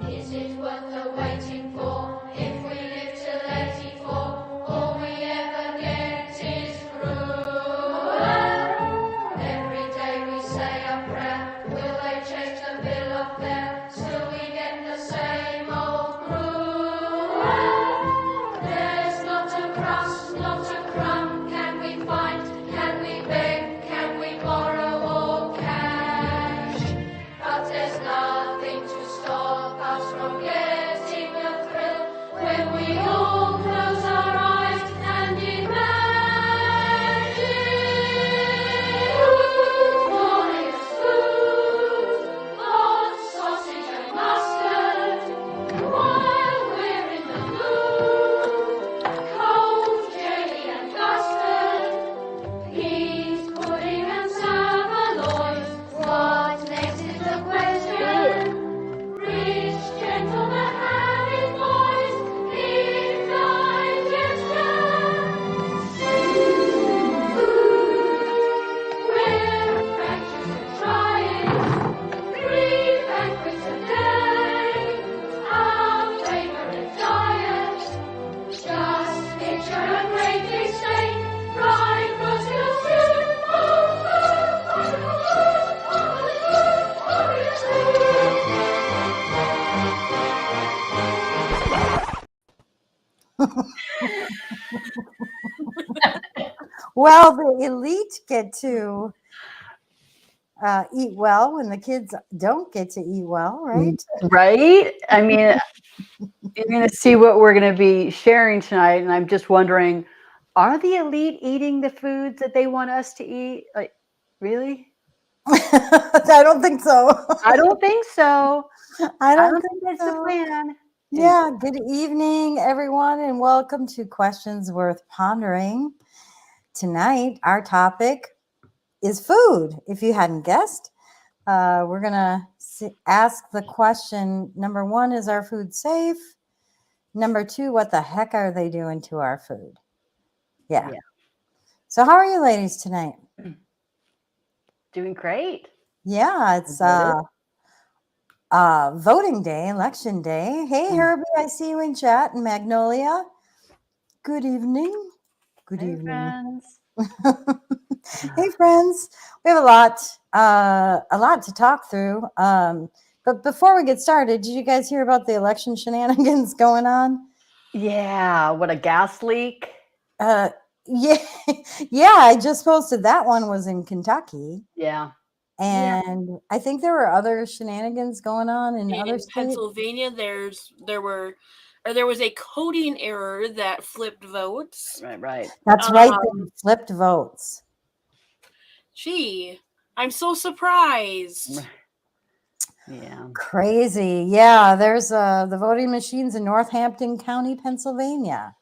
Is it worth the waiting for? If we live till 84, all we ever get is cruel. Every day we say a prayer. Will they change the bill of fare? Still we get the same old gruel. There's not a crust, not a crumb. Can we find? Can we beg? Can we borrow all cash? But there's nothing to stop us from getting a thrill when we all close our eyes and imagine glorious food, hot sausage and mustard, while we're in the mood, cold jelly and custard, peas, pudding and saveloys. What next is the question? Rich gentlemen having boys, indigestion. We're anxious to try it. 3 banquets a day, our favorite diet. Just picture a great big steak, fried Brazil stew. Well, the elite get to eat well when the kids don't get to eat well, right? Right? I mean, you're going to see what we're going to be sharing tonight, and I'm just wondering, are the elite eating the foods that they want us to eat? Like, really? I don't think so. I don't think so. I I don't don't think think that's the so. plan. Yeah, good evening, everyone, and welcome to Questions Worth Pondering. Tonight, our topic is food. If you hadn't guessed, we're going to ask the question, number 1, is our food safe? Number 2, what the heck are they doing to our food? Yeah. So how are you ladies tonight? Doing great. Yeah, it's voting day, election day. Hey, Herbie, I see you in chat. And Magnolia, good evening. Good Hey, evening. friends. Hey, friends. We have a lot to talk through. But before we get started, did you guys hear about the election shenanigans going on? Yeah, what a gas leak. Yeah, yeah. I just posted that one was in Kentucky. Yeah. And I think there were other shenanigans going on in other states. Pennsylvania, there was a coding error that flipped votes. Right. That's right. They flipped votes. Gee, I'm so surprised. Yeah. Crazy. Yeah, there's the voting machines in Northampton County, Pennsylvania,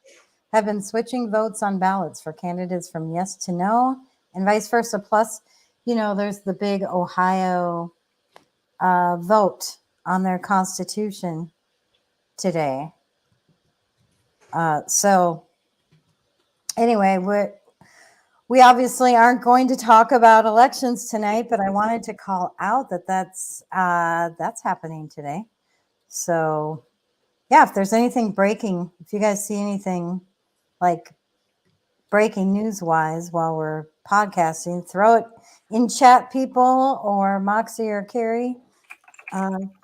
have been switching votes on ballots for candidates from yes to no and vice versa. Plus, there's the big Ohio vote on their constitution today. So anyway, we obviously aren't going to talk about elections tonight, but I wanted to call out that's happening today. So yeah, if there's anything breaking, if you guys see anything like breaking news wise while we're podcasting, throw it in chat, people, or Moxie or Carrie.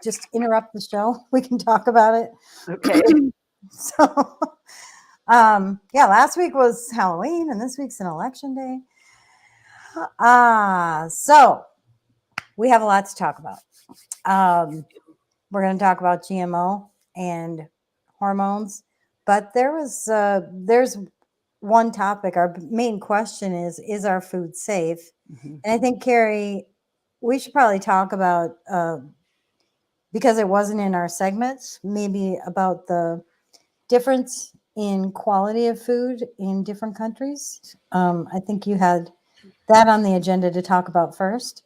Just interrupt the show. We can talk about it. Okay. So, yeah, last week was Halloween and this week's an election day. So we have a lot to talk about. We're going to talk about GMO and hormones, but there's one topic. Our main question is our food safe? Mm-hmm. And I think, Carrie, we should probably talk about, because it wasn't in our segments, maybe about the difference in quality of food in different countries. I think you had that on the agenda to talk about first.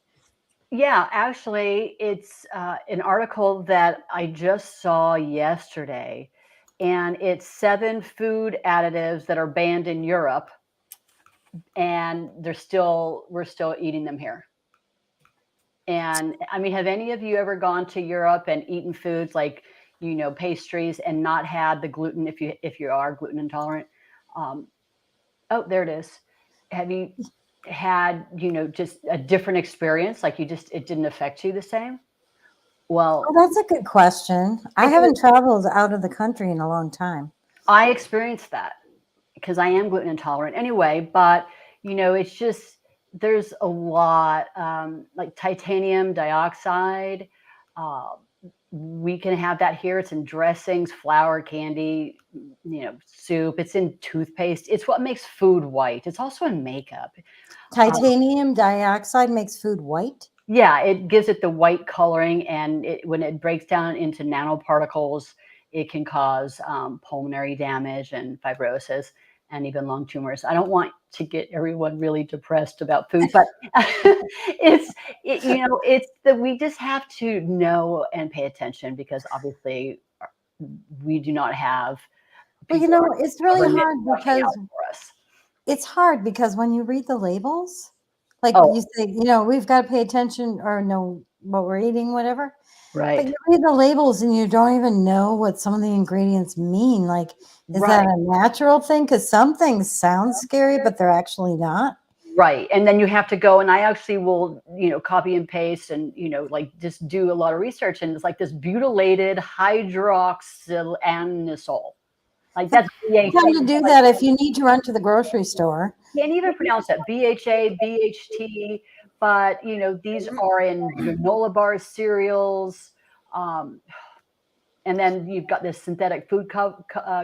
Yeah, actually, it's an article that I just saw yesterday, and it's 7 food additives that are banned in Europe, and we're still eating them here. And I mean, have any of you ever gone to Europe and eaten foods like, pastries and not had the gluten if you are gluten intolerant? Oh, there it is. Have you had, just a different experience? Like it didn't affect you the same? Well, Oh, that's a good question. I haven't traveled out of the country in a long time. I experienced that because I am gluten intolerant anyway, but it's just, there's a lot, like titanium dioxide. Uh, we can have that here. It's in dressings, flour, candy, soup. It's in toothpaste. It's what makes food white. It's also in makeup. Titanium dioxide makes food white? Yeah, it gives it the white coloring, and when it breaks down into nanoparticles, it can cause pulmonary damage and fibrosis and even lung tumors. I don't want to get everyone really depressed about food, but it's that we just have to know and pay attention, because obviously we do not have Well, people it's really government hard watching because out for us. it's hard because when you read the labels, like Oh, you say, we've got to pay attention or know what we're eating, whatever. But right, you read the labels and you don't even know what some of the ingredients mean. Like, is right. that a natural thing? Because some things sound scary, but they're actually not. Right. And then you have to go, and I actually will, copy and paste and, like just do a lot of research. And it's like this butylated hydroxylanisole. Like that's BHA. Time to do that if you need to run to the grocery store. Can't even pronounce that. BHA, BHT. But, these are in granola bars, cereals. And then you've got this synthetic food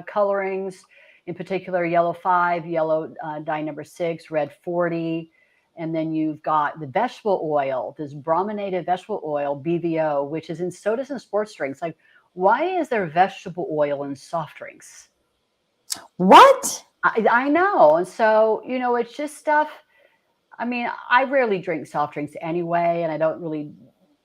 colorings, in particular yellow 5, yellow dye number 6, red 40. And then you've got the vegetable oil, this brominated vegetable oil, BVO, which is in sodas and sports drinks. Like, why is there vegetable oil in soft drinks? What? I know. And so, it's just stuff. I mean, I rarely drink soft drinks anyway, and I don't really,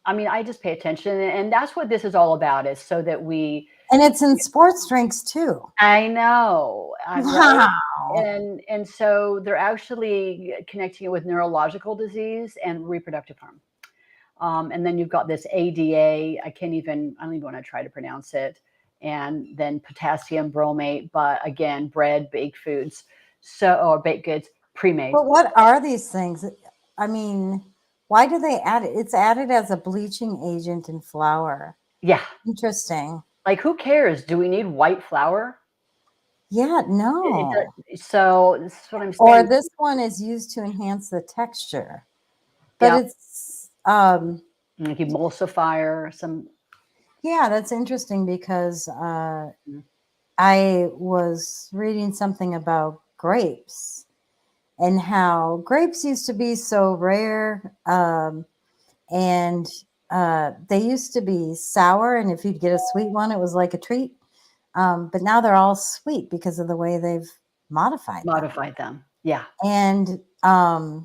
I just pay attention. And that's what this is all about, is so that we. And it's in sports drinks too. I know. Wow. Right? And so they're actually connecting it with neurological disease and reproductive harm. And then you've got this ADA. I don't even want to try to pronounce it. And then potassium bromate, but again, bread, baked foods, or baked goods, pre-made. But what are these things? I mean, why do they add it? It's added as a bleaching agent in flour. Yeah. Interesting. Like, who cares? Do we need white flour? Yeah, no. So this is what I'm saying. Or this one is used to enhance the texture. But it's like emulsifier, some. Yeah, that's interesting because I was reading something about grapes and how grapes used to be so rare, and they used to be sour, and if you'd get a sweet one, it was like a treat. But now they're all sweet because of the way they've modified them. Yeah. And I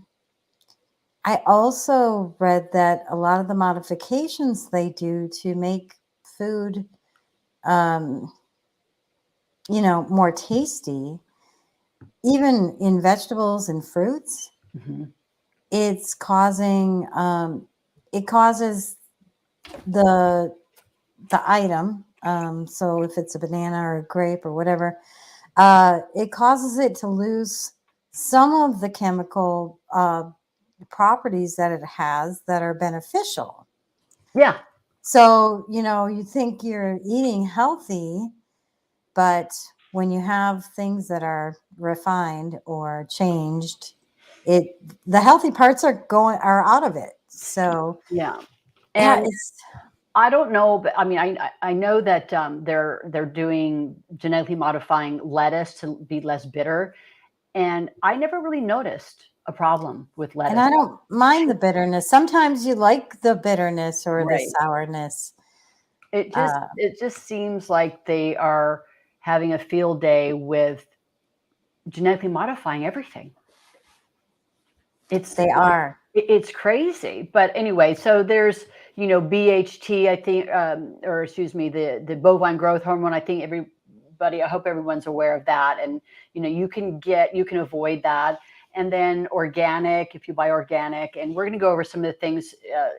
also read that a lot of the modifications they do to make food, more tasty, even in vegetables and fruits, it's causing, it causes the item. So if it's a banana or a grape or whatever, it causes it to lose some of the chemical properties that it has that are beneficial. Yeah. So, you think you're eating healthy, but when you have things that are refined or changed, the healthy parts are out of it. So yeah. And I don't know, but I know that they're doing genetically modifying lettuce to be less bitter, and I never really noticed a problem with lettuce. And I don't mind the bitterness. Sometimes you like the bitterness or the sourness. It just seems like they are having a field day with genetically modifying everything. It's crazy. But anyway, so there's, BHT, I think, or excuse me, the bovine growth hormone. I think I hope everyone's aware of that. And, you can avoid that. and then organic, if you buy organic. And we're going to go over some of the things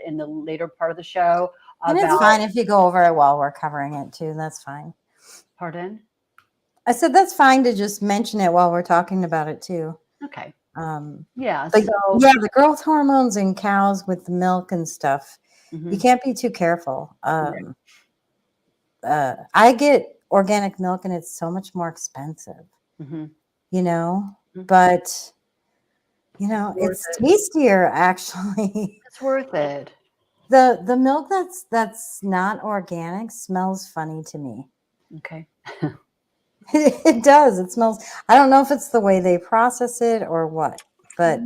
in the later part of the show. And it's fine if you go over it while we're covering it too. That's fine. Pardon? I said that's fine to just mention it while we're talking about it too. Okay. Yeah. So yeah, the growth hormones in cows with the milk and stuff. You can't be too careful. I get organic milk and it's so much more expensive, you know, but you know, it's tastier actually. It's worth it. The milk that's not organic smells funny to me. Okay. It does. It smells. I don't know if it's the way they process it or what, but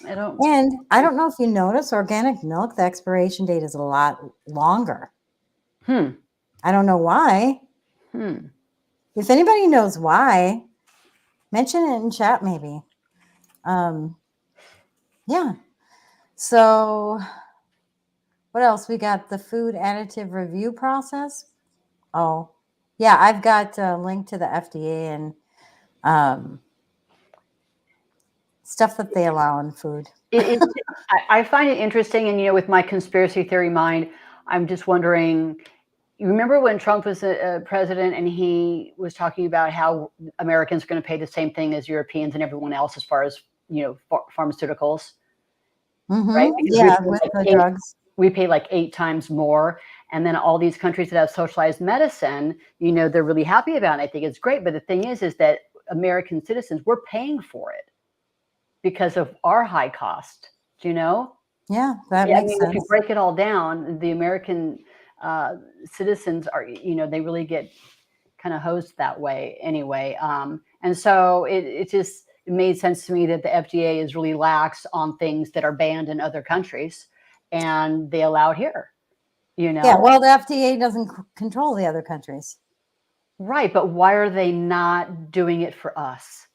I don't. And I don't know if you notice, organic milk, the expiration date is a lot longer. I don't know why. If anybody knows why, mention it in chat maybe. Yeah. So what else? We got the food additive review process. Oh, yeah. I've got a link to the FDA and stuff that they allow in food. I find it interesting. And, with my conspiracy theory mind, I'm just wondering, you remember when Trump was a president and he was talking about how Americans are going to pay the same thing as Europeans and everyone else as far as, pharmaceuticals, right? Because with the drugs. We pay like 8 times more. And then all these countries that have socialized medicine, they're really happy about it. I think it's great. But the thing is that American citizens, we're paying for it because of our high cost, Yeah, that makes sense. If you break it all down, the American citizens are, they really get kind of hosed that way anyway. And so it just made sense to me that the FDA is really lax on things that are banned in other countries and they allow it here, Yeah, well, the FDA doesn't control the other countries. Right, but why are they not doing it for us?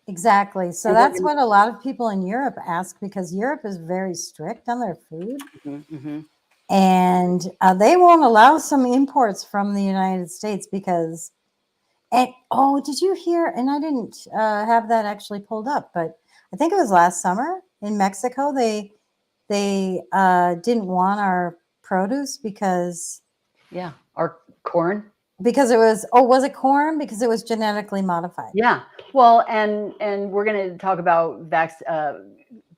Exactly. So that's what a lot of people in Europe ask, because Europe is very strict on their food. And they won't allow some imports from the United States because, did you hear? And I didn't have that actually pulled up, but I think it was last summer in Mexico. They didn't want our produce because. Yeah, our corn. Because it was it corn? Because it was genetically modified. Yeah. Well, and we're going to talk about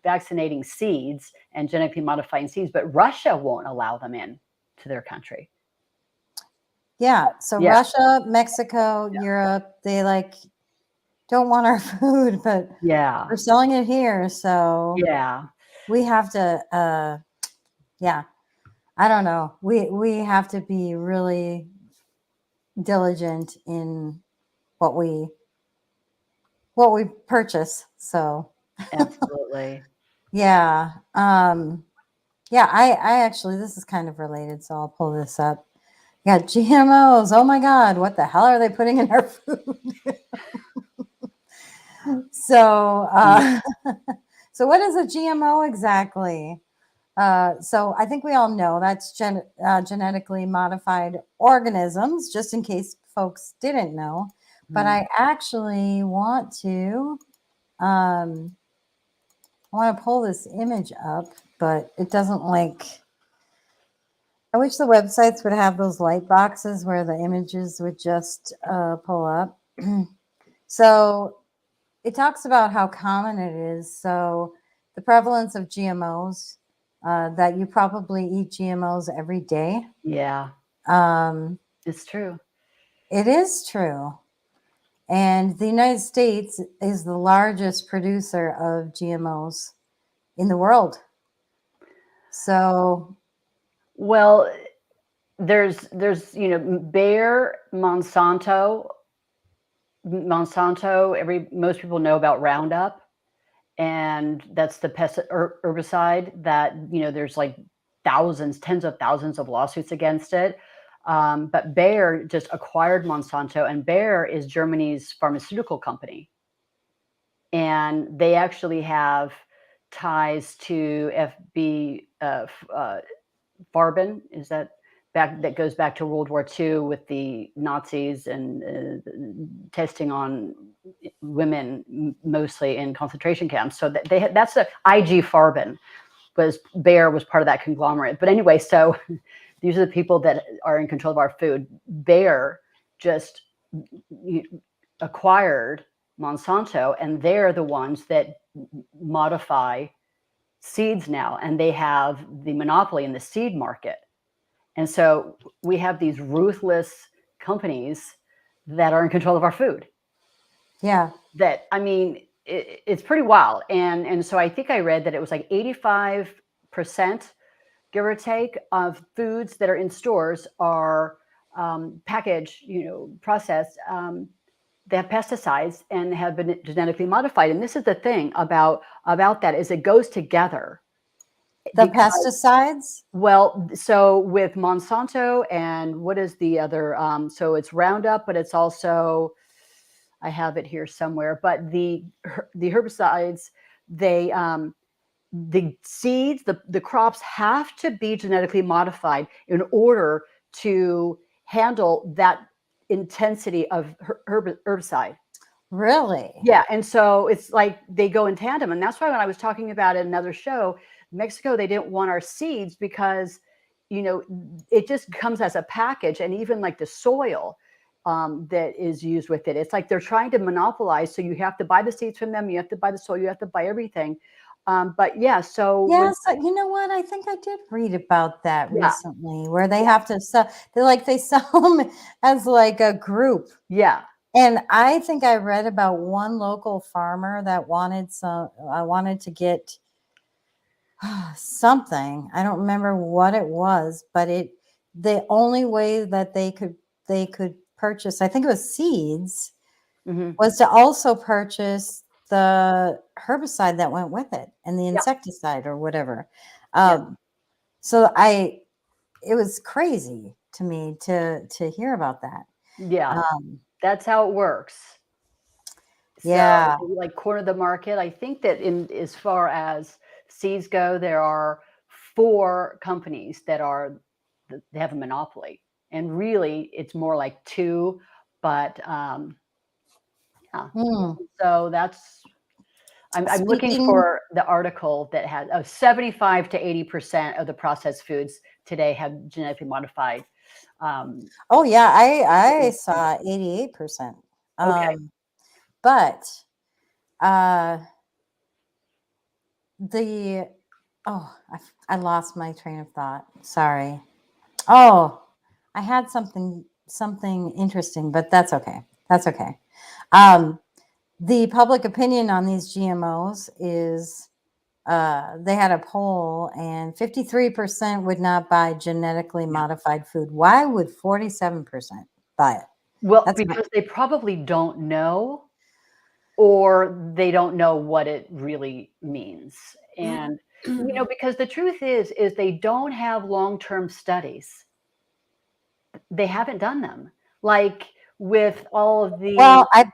vaccinating seeds and genetically modifying seeds, but Russia won't allow them in to their country. Yeah. So Russia, Mexico, Europe, they don't want our food, but we're selling it here. So we have to, I don't know. We have to be really diligent in what we purchase. So absolutely. Yeah. I actually, this is kind of related, so I'll pull this up. Yeah, GMOs. Oh my God, what the hell are they putting in our food? So what is a GMO exactly? So I think we all know that's genetically modified organisms, just in case folks didn't know. But I actually want to pull this image up, but it doesn't I wish the websites would have those light boxes where the images would just pull up. So it talks about how common it is. So the prevalence of GMOs, that you probably eat GMOs every day. Yeah. It's true. It is true. And the United States is the largest producer of GMOs in the world. So, well, there's Bayer, Monsanto. Most people know about Roundup, and that's the herbicide that there's tens of thousands of lawsuits against it. But Bayer just acquired Monsanto, and Bayer is Germany's pharmaceutical company. And they actually have ties to Farben, that goes back to World War II with the Nazis and testing on women mostly in concentration camps. So that that's the IG Farben Bayer was part of that conglomerate. But anyway, so these are the people that are in control of our food. Bayer just acquired Monsanto, and they're the ones that modify seeds now, and they have the monopoly in the seed market. And so we have these ruthless companies that are in control of our food. Yeah. That, I mean, it's pretty wild. And so I think I read that it was like 85%, give or take, of foods that are in stores are packaged, processed. They have pesticides and have been genetically modified. And this is the thing about that is it goes together. The pesticides? Well, so with Monsanto and what is the other? So it's Roundup, but it's also, I have it here somewhere, but the herbicides, they, the seeds, the crops have to be genetically modified in order to handle that intensity of herbicide. Really? Yeah. And so it's like they go in tandem. And that's why when I was talking about it in another show, Mexico, they didn't want our seeds because, it just comes as a package. And even like the soil that is used with it, it's like they're trying to monopolize. So you have to buy the seeds from them. You have to buy the soil. You have to buy everything. But yeah, so yes, you know what? I think I did read about that Yeah. recently, where they have to sell. They sell them as like a group. yeah, And I think I read about one local farmer that wanted to get something. I don't remember what it was, but the only way that they could purchase, I think it was seeds, mhm. was to also purchase the herbicide that went with it and the insecticide or whatever. So it was crazy to me to hear about that. Yeah, Um, that's how it works. Yeah. So, like corner the market. I think that in as far as seeds go, there are 4 companies that they have a monopoly, and really it's more like 2. But yeah, hmm. so that's. I'm looking Speaking, for the article that had 75 to 80% of the processed foods today have genetically modified. oh yeah, I saw 88%. Okay. But the I lost my train of thought. Sorry. Oh, I had something interesting, but that's okay. That's okay. The public opinion on these GMOs is they had a poll and 53% would not buy genetically modified food. Why would 47% buy it? Well, That's because they probably don't know, or they don't know what it really means. And, because the truth is they don't have long-term studies. They haven't done them. Like with all of the, well, I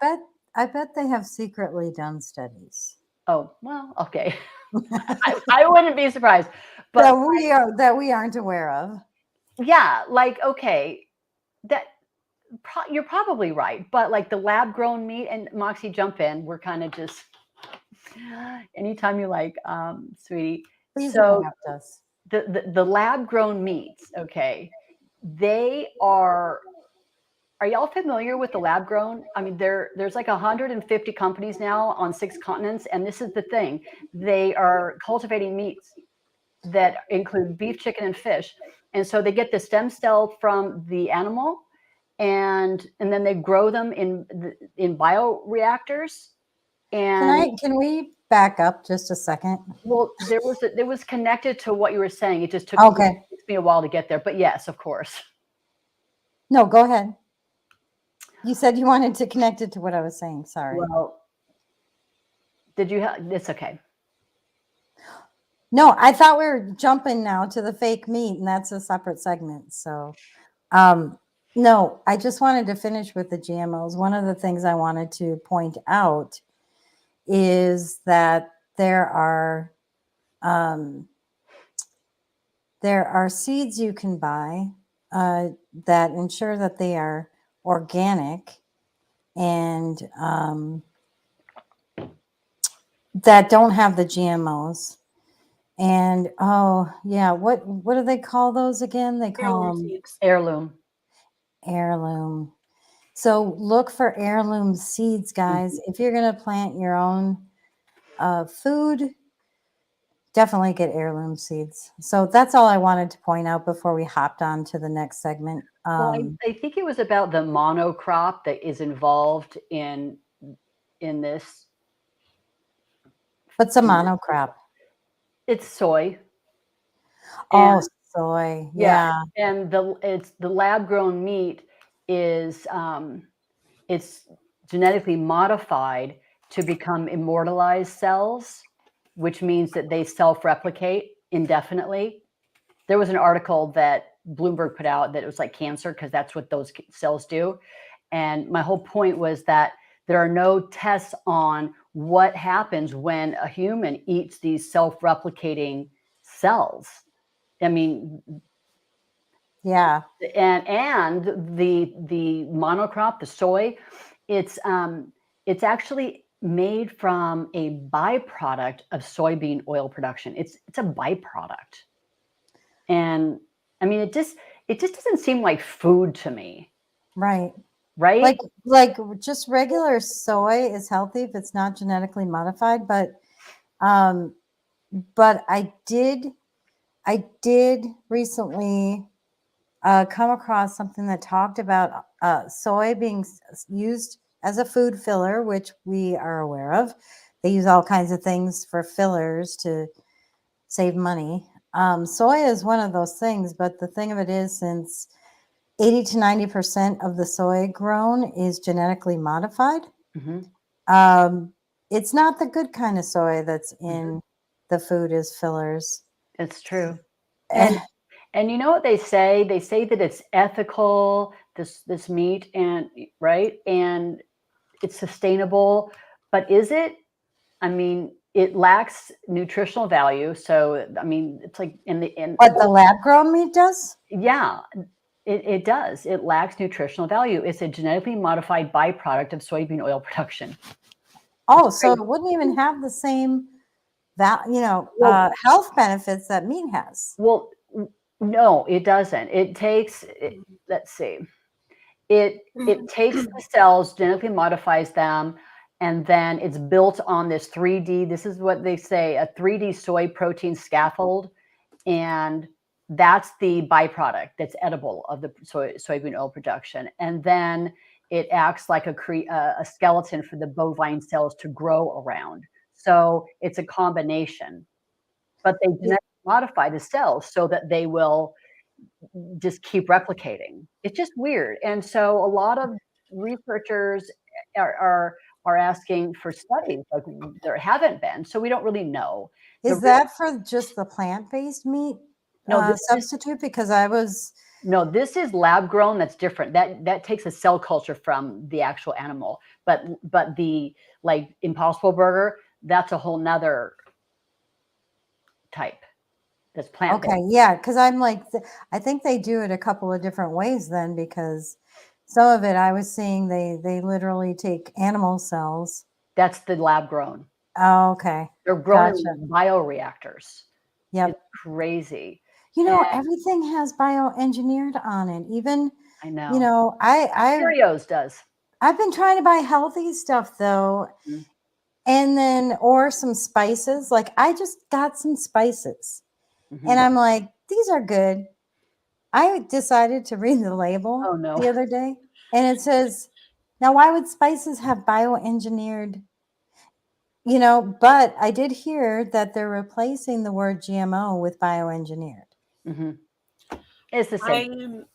bet they have secretly done studies oh, well, okay. I wouldn't be surprised. But that we aren't aware of. yeah, like, okay, that you're probably right. But like the lab grown meat, and Moxie, jump in. We're kind of just anytime you like, sweetie. Please So interrupt us. the lab grown meats, okay, they are y'all familiar with the lab grown? I mean, there's like 150 companies now on 6 continents, and this is the thing. They are cultivating meats that include beef, chicken, and fish. And so they get the stem cell from the animal, and then they grow them in bioreactors. And Can we back up just a second? well, there was connected to what you were saying. It just took me a while to get there. But yes, of course. No, go ahead. You said you wanted to connect it to what I was saying. Sorry. Well, did you have? It's okay. No, I thought we were jumping now to the fake meat, and that's a separate segment. So, no, I just wanted to finish with the GMOs. One of the things I wanted to point out is that there are seeds you can buy that ensure that they are organic, and that don't have the GMOs. And oh yeah, what do they call those again? They call Heirloom them seeds. Heirloom. heirloom. So look for heirloom seeds, guys. If you're gonna plant your own food, definitely get heirloom seeds. So that's all I wanted to point out before we hopped on to the next segment. Well, I think it was about the monocrop that is involved in this. What's a monocrop? It's soy. Oh, And soy. yeah, Yeah. and the lab grown meat is it's genetically modified to become immortalized cells, which means that they self-replicate indefinitely. There was an article that Bloomberg put out that it was like cancer because that's what those cells do. And my whole point was that there are no tests on what happens when a human eats these self-replicating cells. I mean, Yeah. and the monocrop, the soy, it's actually made from a byproduct of soybean oil production. It's a byproduct, and I mean it just doesn't seem like food to me, Right. right? Like just regular soy is healthy if it's not genetically modified, but I did recently come across something that talked about soy being used as a food filler, which we are aware of. They use all kinds of things for fillers to save money. Soy is one of those things, but the thing of it is, since 80 to 90% of the soy grown is genetically modified, it's not the good kind of soy that's in the food as fillers. It's true. Eh, And you know what they say? They say that it's ethical, this meat, and right, and it's sustainable. But is it? I mean, it lacks nutritional value. So I mean, it's like what the lab grown meat does? yeah, it does. It lacks nutritional value. It's a genetically modified byproduct of soybean oil production. Oh, so it wouldn't even have the same health benefits that meat has. Well, no, it doesn't. It takes. Let's see. It takes the cells, genetically modifies them, and then it's built on this 3D. This is what they say, a 3D soy protein scaffold, and that's the byproduct that's edible of the soybean oil production. And then it acts like a skeleton for the bovine cells to grow around. So it's a combination, but they genetically modify the cells so that they will just keep replicating. It's just weird. And so a lot of researchers are asking for studies, like there haven't been, so we don't really know. Is that for just the plant-based meat substitute? Because this is lab grown. That's different. That takes a cell culture from the actual animal. But the like Impossible Burger, that's a whole nother type. That's plant-based. Okay, yeah, because I'm like, I think they do it a couple of different ways then, because some of it I was seeing they literally take animal cells. That's the lab grown. Oh, okay. They're grown in bioreactors. Yep. It's crazy. Everything has bioengineered on it. Even I know. Cheerios does. I've been trying to buy healthy stuff though, and then or some spices. Like I just got some spices. And I'm like, these are good. I decided to read the label the other day, and it says, now why would spices have bioengineered? But I did hear that they're replacing the word GMO with bioengineered. It's the same.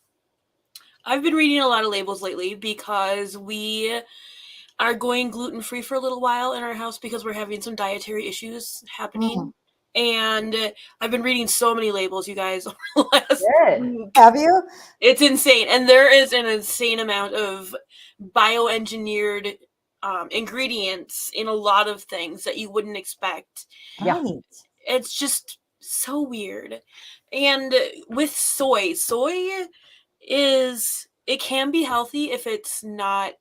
I've been reading a lot of labels lately because we are going gluten-free for a little while in our house because we're having some dietary issues happening. And I've been reading so many labels, you guys. Have you? It's insane. And there is an insane amount of bioengineered ingredients in a lot of things that you wouldn't expect. Right. It's just so weird. And with soy it can be healthy if it's not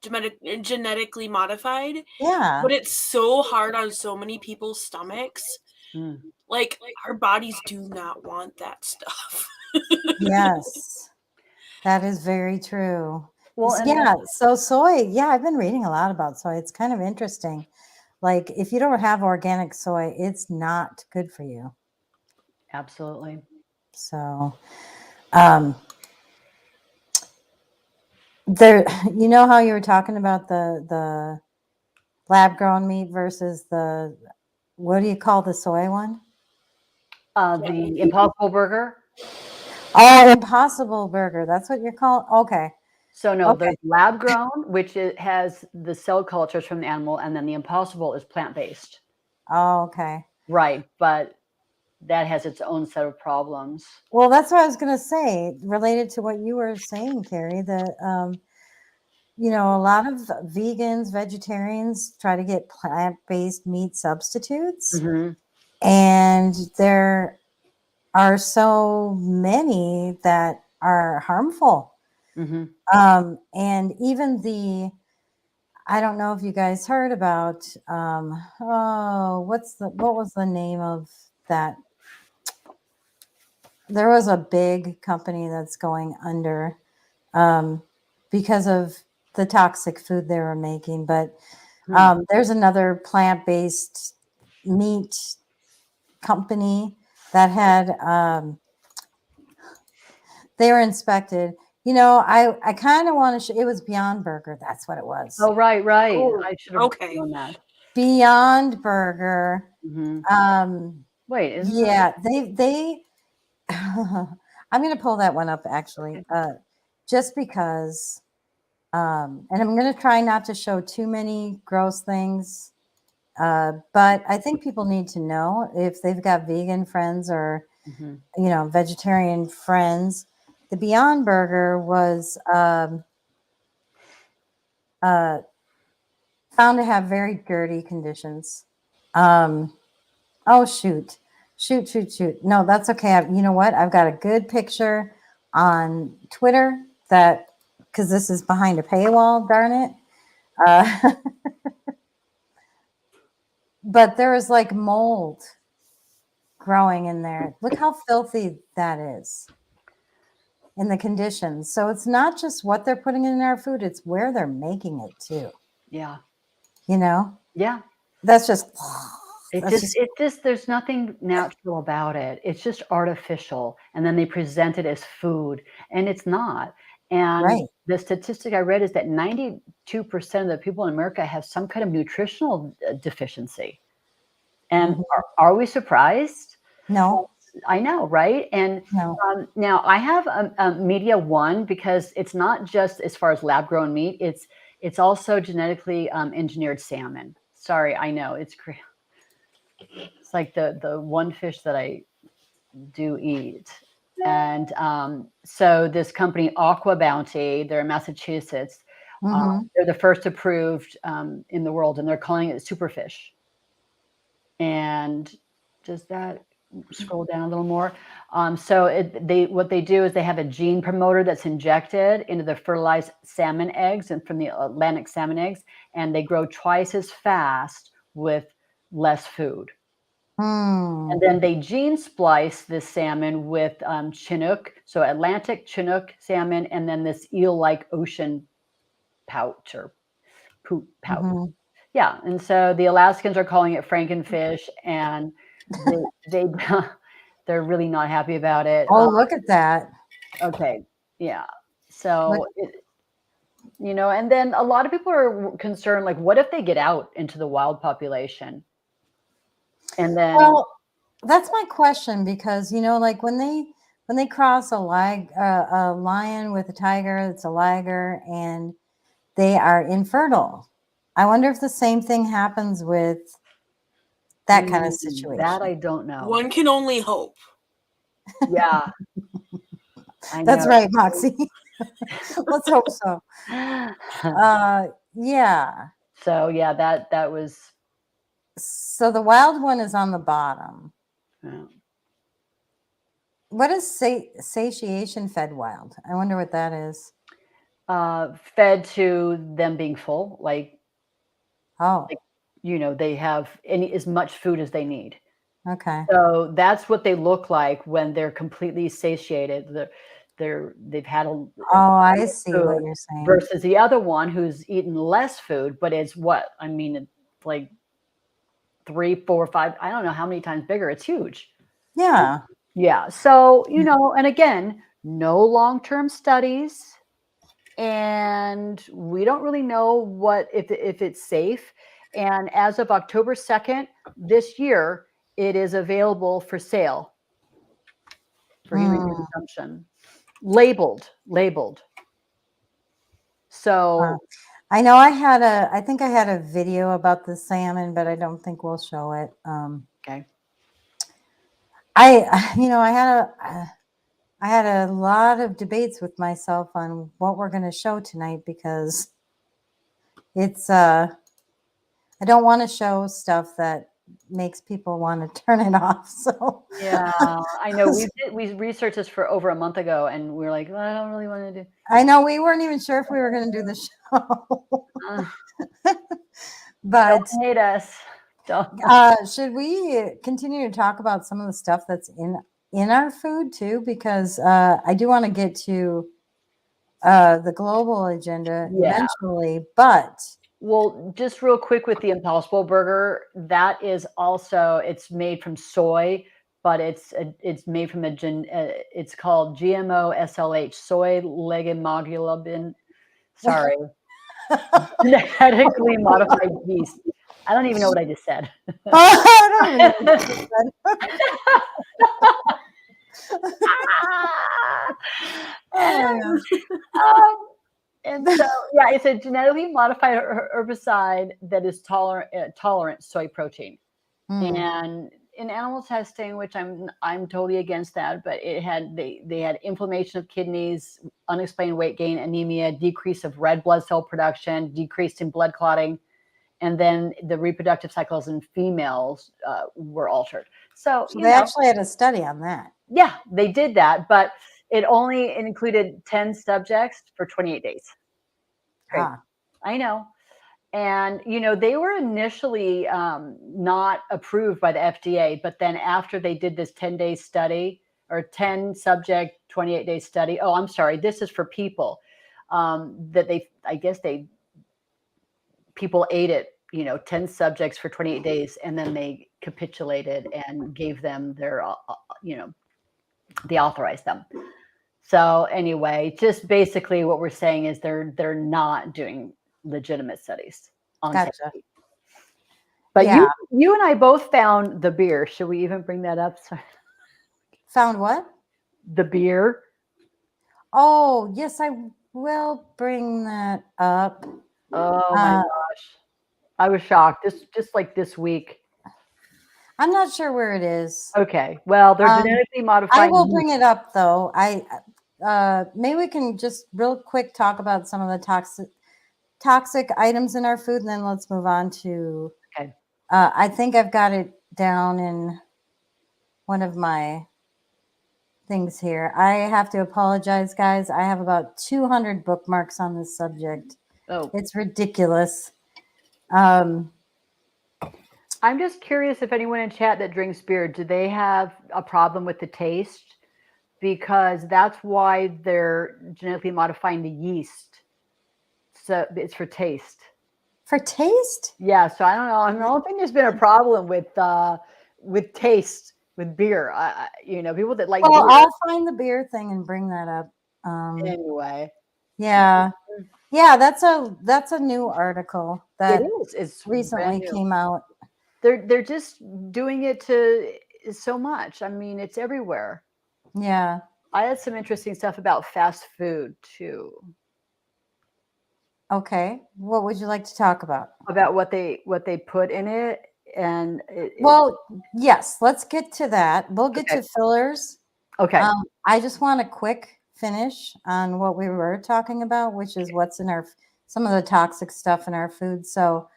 genetically modified, Yeah. but it's so hard on so many people's stomachs. Mm. Like, our bodies do not want that stuff. Yes. That is very true. Well, and Yeah. So soy, yeah, I've been reading a lot about soy. It's kind of interesting. Like if you don't have organic soy, it's not good for you. absolutely. So there, you know how you were talking about the lab grown meat versus the, what do you call the soy one? The Impossible Burger. Oh, Impossible Burger. That's what you're calling. Okay. So no, Okay. there's lab grown, which has the cell cultures from the animal, and then the Impossible is plant based. Oh, okay. Right, but that has its own set of problems. Well, that's what I was going to say, related to what you were saying, Carrie, that, you know, a lot of vegans, vegetarians try to get plant-based meat substitutes, Mm-hmm. and there are so many that are harmful. Mm-hmm. And even I don't know if you guys heard about, what was the name of that? There was a big company that's going under because of the toxic food they were making. But there's another plant-based meat company that had, they were inspected. You know, I kind of want to, it was Beyond Burger. That's what it was. Oh, right. Oh, I should have okay. known that. Beyond Burger. Mm-hmm. Wait, isn't Yeah, they I'm going to pull that one up actually, just because, and I'm going to try not to show too many gross things, but I think people need to know if they've got vegan friends or, Mm-hmm. you know, vegetarian friends. The Beyond Burger was found to have very dirty conditions. Oh, shoot. No, that's okay. You know what? I've got a good picture on Twitter that, because this is behind a paywall, darn it. But there was like mold growing in there. Look how filthy that is in the conditions. So it's not just what they're putting in our food, it's where they're making it too. Yeah. You know? Yeah. That's just, It just there's nothing natural about it. It's just artificial. And then they present it as food, and it's not. And right. the statistic I read is that 92% of the people in America have some kind of nutritional deficiency. And are we surprised? No, I know, right? And no. now I have a Media One, because it's not just as far as lab grown meat. It's also genetically engineered salmon. Sorry, I know it's like the one fish that I do eat. And so this company, Aqua Bounty, they're in Massachusetts. They're the first approved in the world, and they're calling it superfish. And does that scroll down a little more? So what they do is they have a gene promoter that's injected into the fertilized salmon eggs and from the Atlantic salmon eggs, and they grow twice as fast with less food. And then they gene splice this salmon with Chinook, so Atlantic Chinook salmon, and then this eel-like ocean pout or pout. Yeah, and so the Alaskans are calling it Frankenfish, and they're really not happy about it. Oh, look at that. Okay, yeah. So and then a lot of people are concerned, like, what if they get out into the wild population? And then, well, that's my question, because like when they cross a lion with a tiger, it's a liger, and they are infertile. I wonder if the same thing happens with that kind of situation. that I don't know. One can only hope. Yeah. That's right, Moxie. Let's hope so. Yeah. So yeah, that was. So the wild one is on the bottom. Yeah. What is satiation fed wild? I wonder what that is. fed to them being full, like Oh, they have as much food as they need. okay. So that's what they look like when they're completely satiated. They've had a Oh, I see what food you're saying. versus the other one who's eaten less food, but it's what I mean, it's like 3, 4, 5. I don't know how many times bigger. It's huge. Yeah. Yeah. So and again, no long-term studies, and we don't really know what if it's safe. And as of October 2nd this year, it is available for sale for human consumption, labeled. So I know I think I had a video about the salmon, but I don't think we'll show it. okay. I had a lot of debates with myself on what we're going to show tonight because it's I don't want to show stuff that makes people want to turn it off. So Yeah, I know we researched this for over a month ago, and we were like, well, I don't really want to do. I know we weren't even sure if we were going to do the show. But Don't hate us. Don't. should we continue to talk about some of the stuff that's in our food too? Because I do want to get to the global agenda eventually, but Well, just real quick with the Impossible Burger, that is also it's made from soy, but it's made from it's called GMO SLH, soy legumoglobin. Sorry, genetically modified yeast. I don't even know what I just said. I don't even know what you said. Oh And so, yeah, it's a genetically modified herbicide that is tolerant soy protein. And in animal testing, which I'm totally against that, but they had inflammation of kidneys, unexplained weight gain, anemia, decrease of red blood cell production, decrease in blood clotting, and then the reproductive cycles in females were altered. So they actually had a study on that. Yeah, they did that, but it only included 10 subjects for 28 days. Great. I know. And, they were initially not approved by the FDA, but then after they did this 10-day study or 10 subject, 28-day study, oh, I'm sorry, this is for people that people ate it, 10 subjects for 28 days, and then they capitulated and gave them their, they authorized them. So anyway, just basically what we're saying is they're not doing legitimate studies on safety. But yeah. you and I both found the beer. Should we even bring that up? Sorry. Found what? The beer. Oh, yes, I will bring that up. Oh my gosh. I was shocked. Just like this week. I'm not sure where it is. Okay. Well, they're genetically modified. I will bring it up though. Maybe we can just real quick talk about some of the toxic items in our food, and then let's move on to. Okay. I think I've got it down in one of my things here. I have to apologize, guys. I have about 200 bookmarks on this subject. Oh, it's ridiculous. I'm just curious if anyone in chat that drinks beer, do they have a problem with the taste? Because that's why they're genetically modifying the yeast. So it's for taste. For taste? Yeah. So I don't know. I don't think there's been a problem with taste with beer. People that like. Well, beer. I'll find the beer thing and bring that up. Anyway. Yeah. Yeah, that's a new article that it is. It's recently came out. They're just doing it to so much. I mean, it's everywhere. Yeah. I had some interesting stuff about fast food too. Okay. What would you like to talk about? About what they put in it and yes, let's get to that. We'll get to fillers. Okay. I just want a quick finish on what we were talking about, which is what's in some of the toxic stuff in our food. So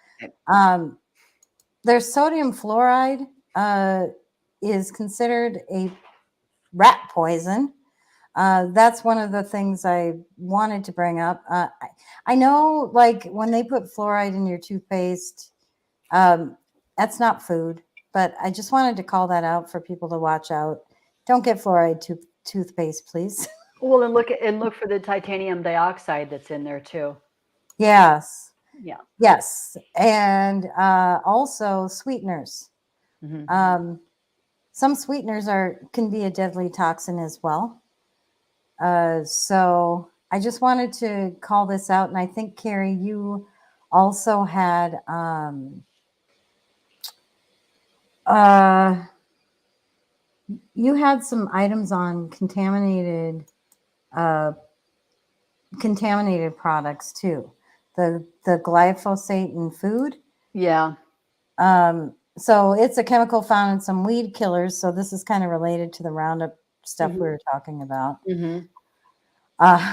there's sodium fluoride is considered a rat poison. That's one of the things I wanted to bring up. I know, like when they put fluoride in your toothpaste, that's not food, but I just wanted to call that out for people to watch out. Don't get fluoride toothpaste, please. Well, and look for the titanium dioxide that's in there too. Yes. Yeah. Yes. And also sweeteners. Mhm. Some sweeteners can be a deadly toxin as well. So I just wanted to call this out. And I think, Carrie, you also had you had some items on contaminated products too. The glyphosate in food. Yeah. So it's a chemical found in some weed killers. So this is kind of related to the Roundup stuff we were talking about. 80%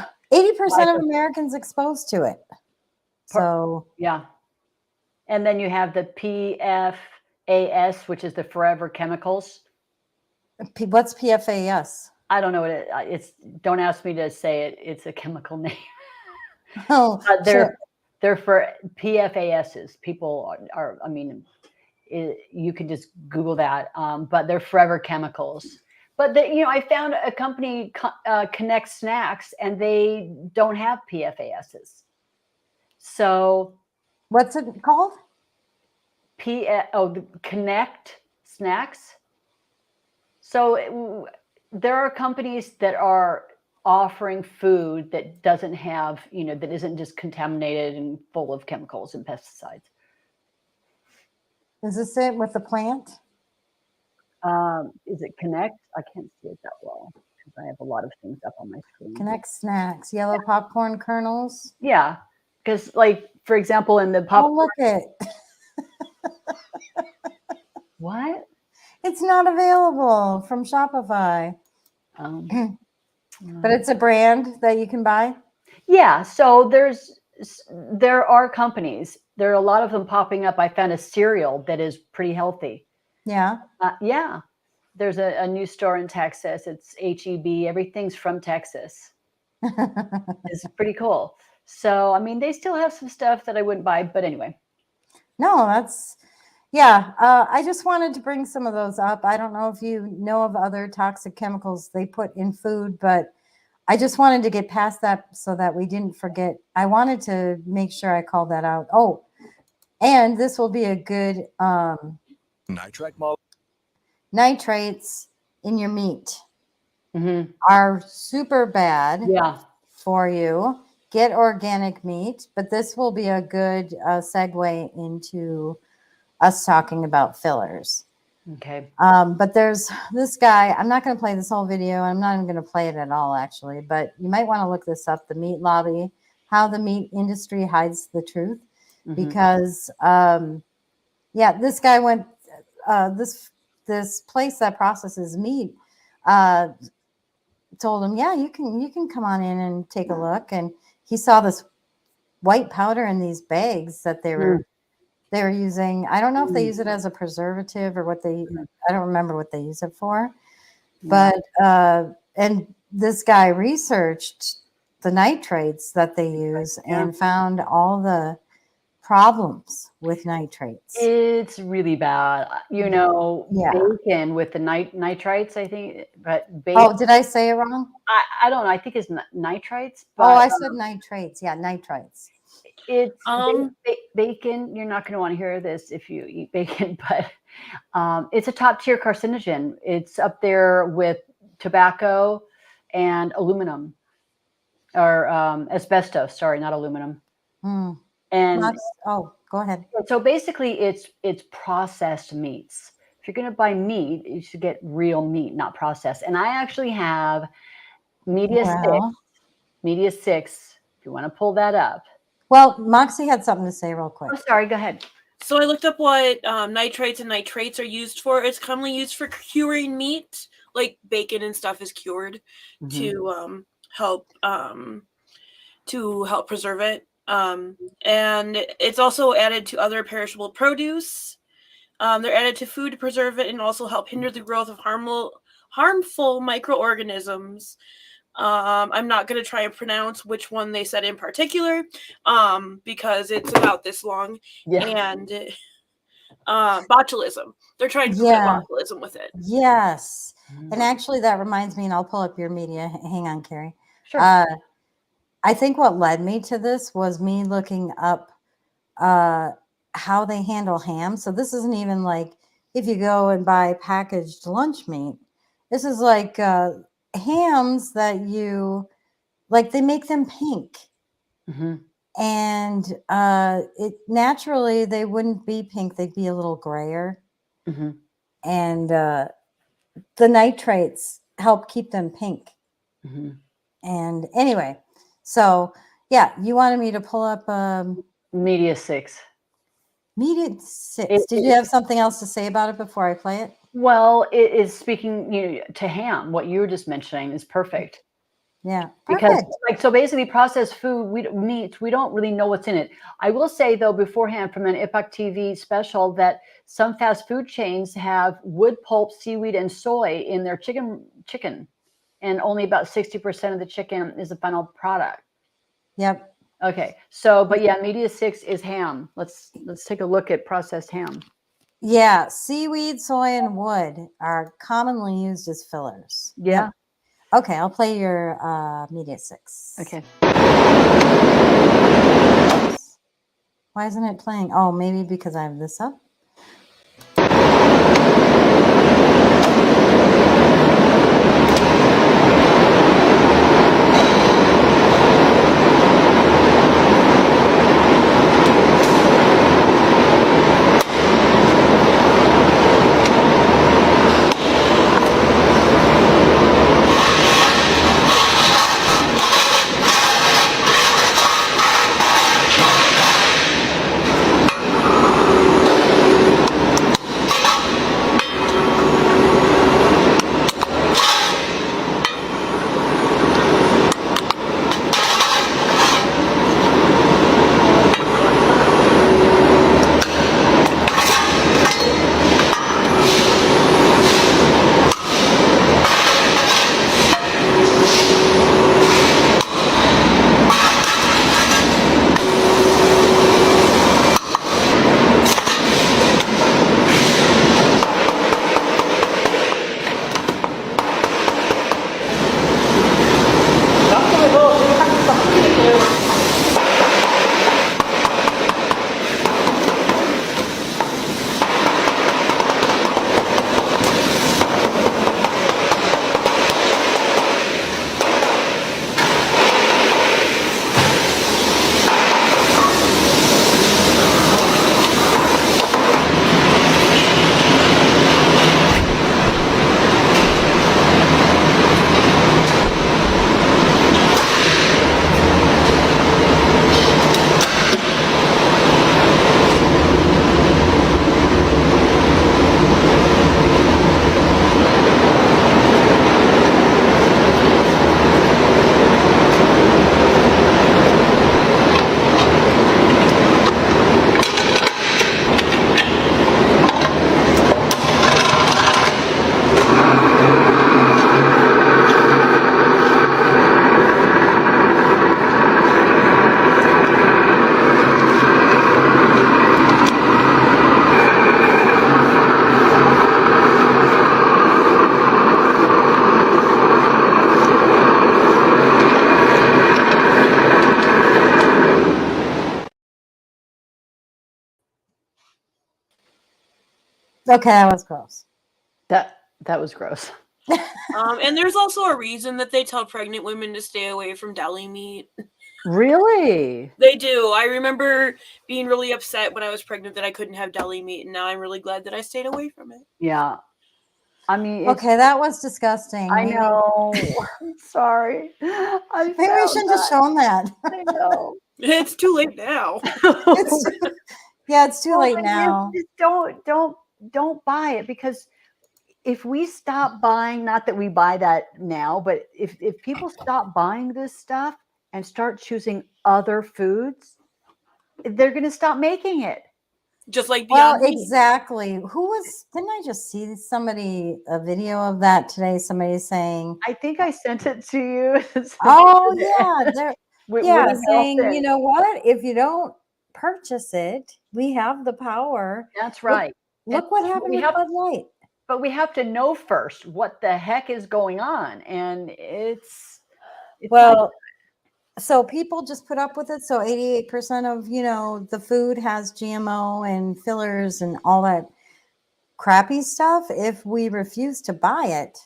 of Americans exposed to it. So yeah. And then you have the PFAS, which is the forever chemicals. What's PFAS? I don't know what it's. Don't ask me to say it. It's a chemical name. Oh, they're for PFASs. People are I mean, you can just Google that. But they're forever chemicals. But I found a company, Connect Snacks, and they don't have PFASs. So what's it called? The Connect Snacks. So there are companies that are offering food that doesn't have, that isn't just contaminated and full of chemicals and pesticides. Is this it with the plant? Is it Connect? I can't see it that well because I have a lot of things up on my screen. Connect Snacks, yellow popcorn kernels. Yeah, because for example, in the popcorn. Oh, look it. What? It's not available from Shopify. But it's a brand that you can buy? Yeah, so there are companies. There are a lot of them popping up. I found a cereal that is pretty healthy. Yeah. Yeah. There's a new store in Texas. It's HEB. Everything's from Texas. It's pretty cool. So, I mean, they still have some stuff that I wouldn't buy, but anyway. No, I just wanted to bring some of those up. I don't know if you know of other toxic chemicals they put in food, but I just wanted to get past that so that we didn't forget. I wanted to make sure I called that out. Oh, and this will be a good nitrates in your meat are super bad for you. Get organic meat, but this will be a good segue into us talking about fillers. Okay. But there's this guy. I'm not going to play this whole video. I'm not even going to play it at all, actually. But you might want to look this up, the meat lobby, how the meat industry hides the truth. Because, this guy went, this place that processes meat told him, yeah, you can come on in and take a look. And he saw this white powder in these bags that they were using. I don't know if they use it as a preservative or what I don't remember what they use it for. But, and this guy researched the nitrates that they use and found all the problems with nitrates. It's really bad. Bacon with the nitrites, I think. But bacon, oh, did I say it wrong? I don't know. I think it's nitrites. But, I said nitrates. Yeah, nitrites. It's bacon. You're not going to want to hear this if you eat bacon, but it's a top tier carcinogen. It's up there with tobacco and aluminum or asbestos. Sorry, not aluminum. And go ahead. So basically, it's processed meats. If you're going to buy meat, you should get real meat, not processed. And I actually have Media 6. If you want to pull that up. Well, Moxie had something to say real quick. Oh, sorry. Go ahead. So I looked up what nitrites and nitrates are used for. It's commonly used for curing meat, like bacon and stuff is cured to help preserve it. And it's also added to other perishable produce. They're added to food to preserve it and also help hinder the growth of harmful microorganisms. I'm not going to try and pronounce which one they said in particular, because it's about this long. Yeah. And botulism. They're trying to prevent botulism with it. Yes. And actually, that reminds me, and I'll pull up your media. Hang on, Carrie. Sure. I think what led me to this was me looking up how they handle ham. So this isn't even like if you go and buy packaged lunch meat. This is like hams that you like. They make them pink, and it naturally they wouldn't be pink. They'd be a little grayer, and the nitrates help keep them pink. And anyway, so yeah, you wanted me to pull up Media 6. Media 6. Did you have something else to say about it before I play it? Well, it is speaking to ham. What you were just mentioning is perfect. Yeah, because so basically processed food, we don't really know what's in it. I will say though beforehand from an IPOC TV special that some fast food chains have wood pulp, seaweed, and soy in their chicken, and only about 60% of the chicken is the final product. Yep. Okay, so but yeah, media 6 is ham. Let's take a look at processed ham. Yeah, seaweed, soy, and wood are commonly used as fillers. Yeah. Yep. Okay, I'll play your media 6. Okay. Why isn't it playing? Oh, maybe because I have this up. Okay, that was gross. That was gross. And there's also a reason that they tell pregnant women to stay away from deli meat. Really? They do. I remember being really upset when I was pregnant that I couldn't have deli meat, and now I'm really glad that I stayed away from it. Yeah. I mean, Okay, that was disgusting. I know. I'm sorry. Maybe we shouldn't have shown that. I know. It's too late now. It's too late now. Just don't buy it, because if we stop buying, not that we buy that now, but if people stop buying this stuff and start choosing other foods, they're going to stop making it. just like Well, Beyond Meat. exactly. Didn't I just see a video of that today? Somebody saying, I think I sent it to you. oh, yeah, Women's health saying, you and know what? If you don't purchase it, we have the power. that's Look, right. And look what happened we with have, Bud Light. but we have to know first what the heck is going on, and it's not Well, so people just put up with it. So 88% of, the food has GMO and fillers and all that crappy stuff. If we refuse to buy it,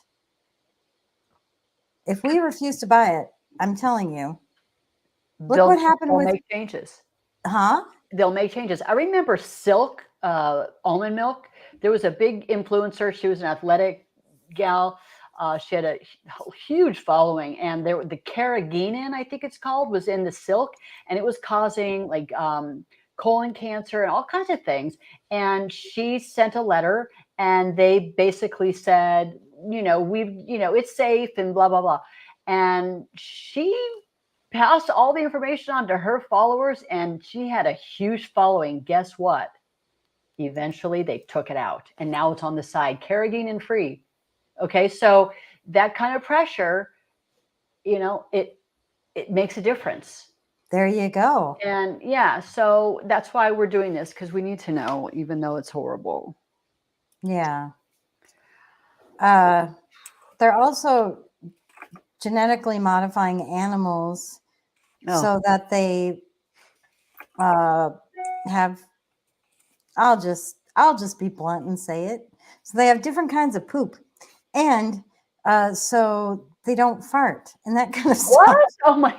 I'm telling you, look what happened they'll with, make changes. huh? They'll make changes. I remember Silk almond milk. There was a big influencer. She was an athletic gal. She had a huge following, and the carrageenan, I think it's called, was in the Silk, and it was causing like colon cancer and all kinds of things. And she sent a letter, and they basically said, it's safe and blah blah blah. And she passed all the information on to her followers, and she had a huge following. Guess what? Eventually they took it out, and now it's on the side, carrageenan free. Okay, so that kind of pressure, it makes a difference. There you go. And yeah, so that's why we're doing this, because we need to know, even though it's horrible. Yeah. They're also genetically modifying animals so that they have, I'll just be blunt and say it. So they have different kinds of poop, and so they don't fart and that kind of stuff. What? Oh my.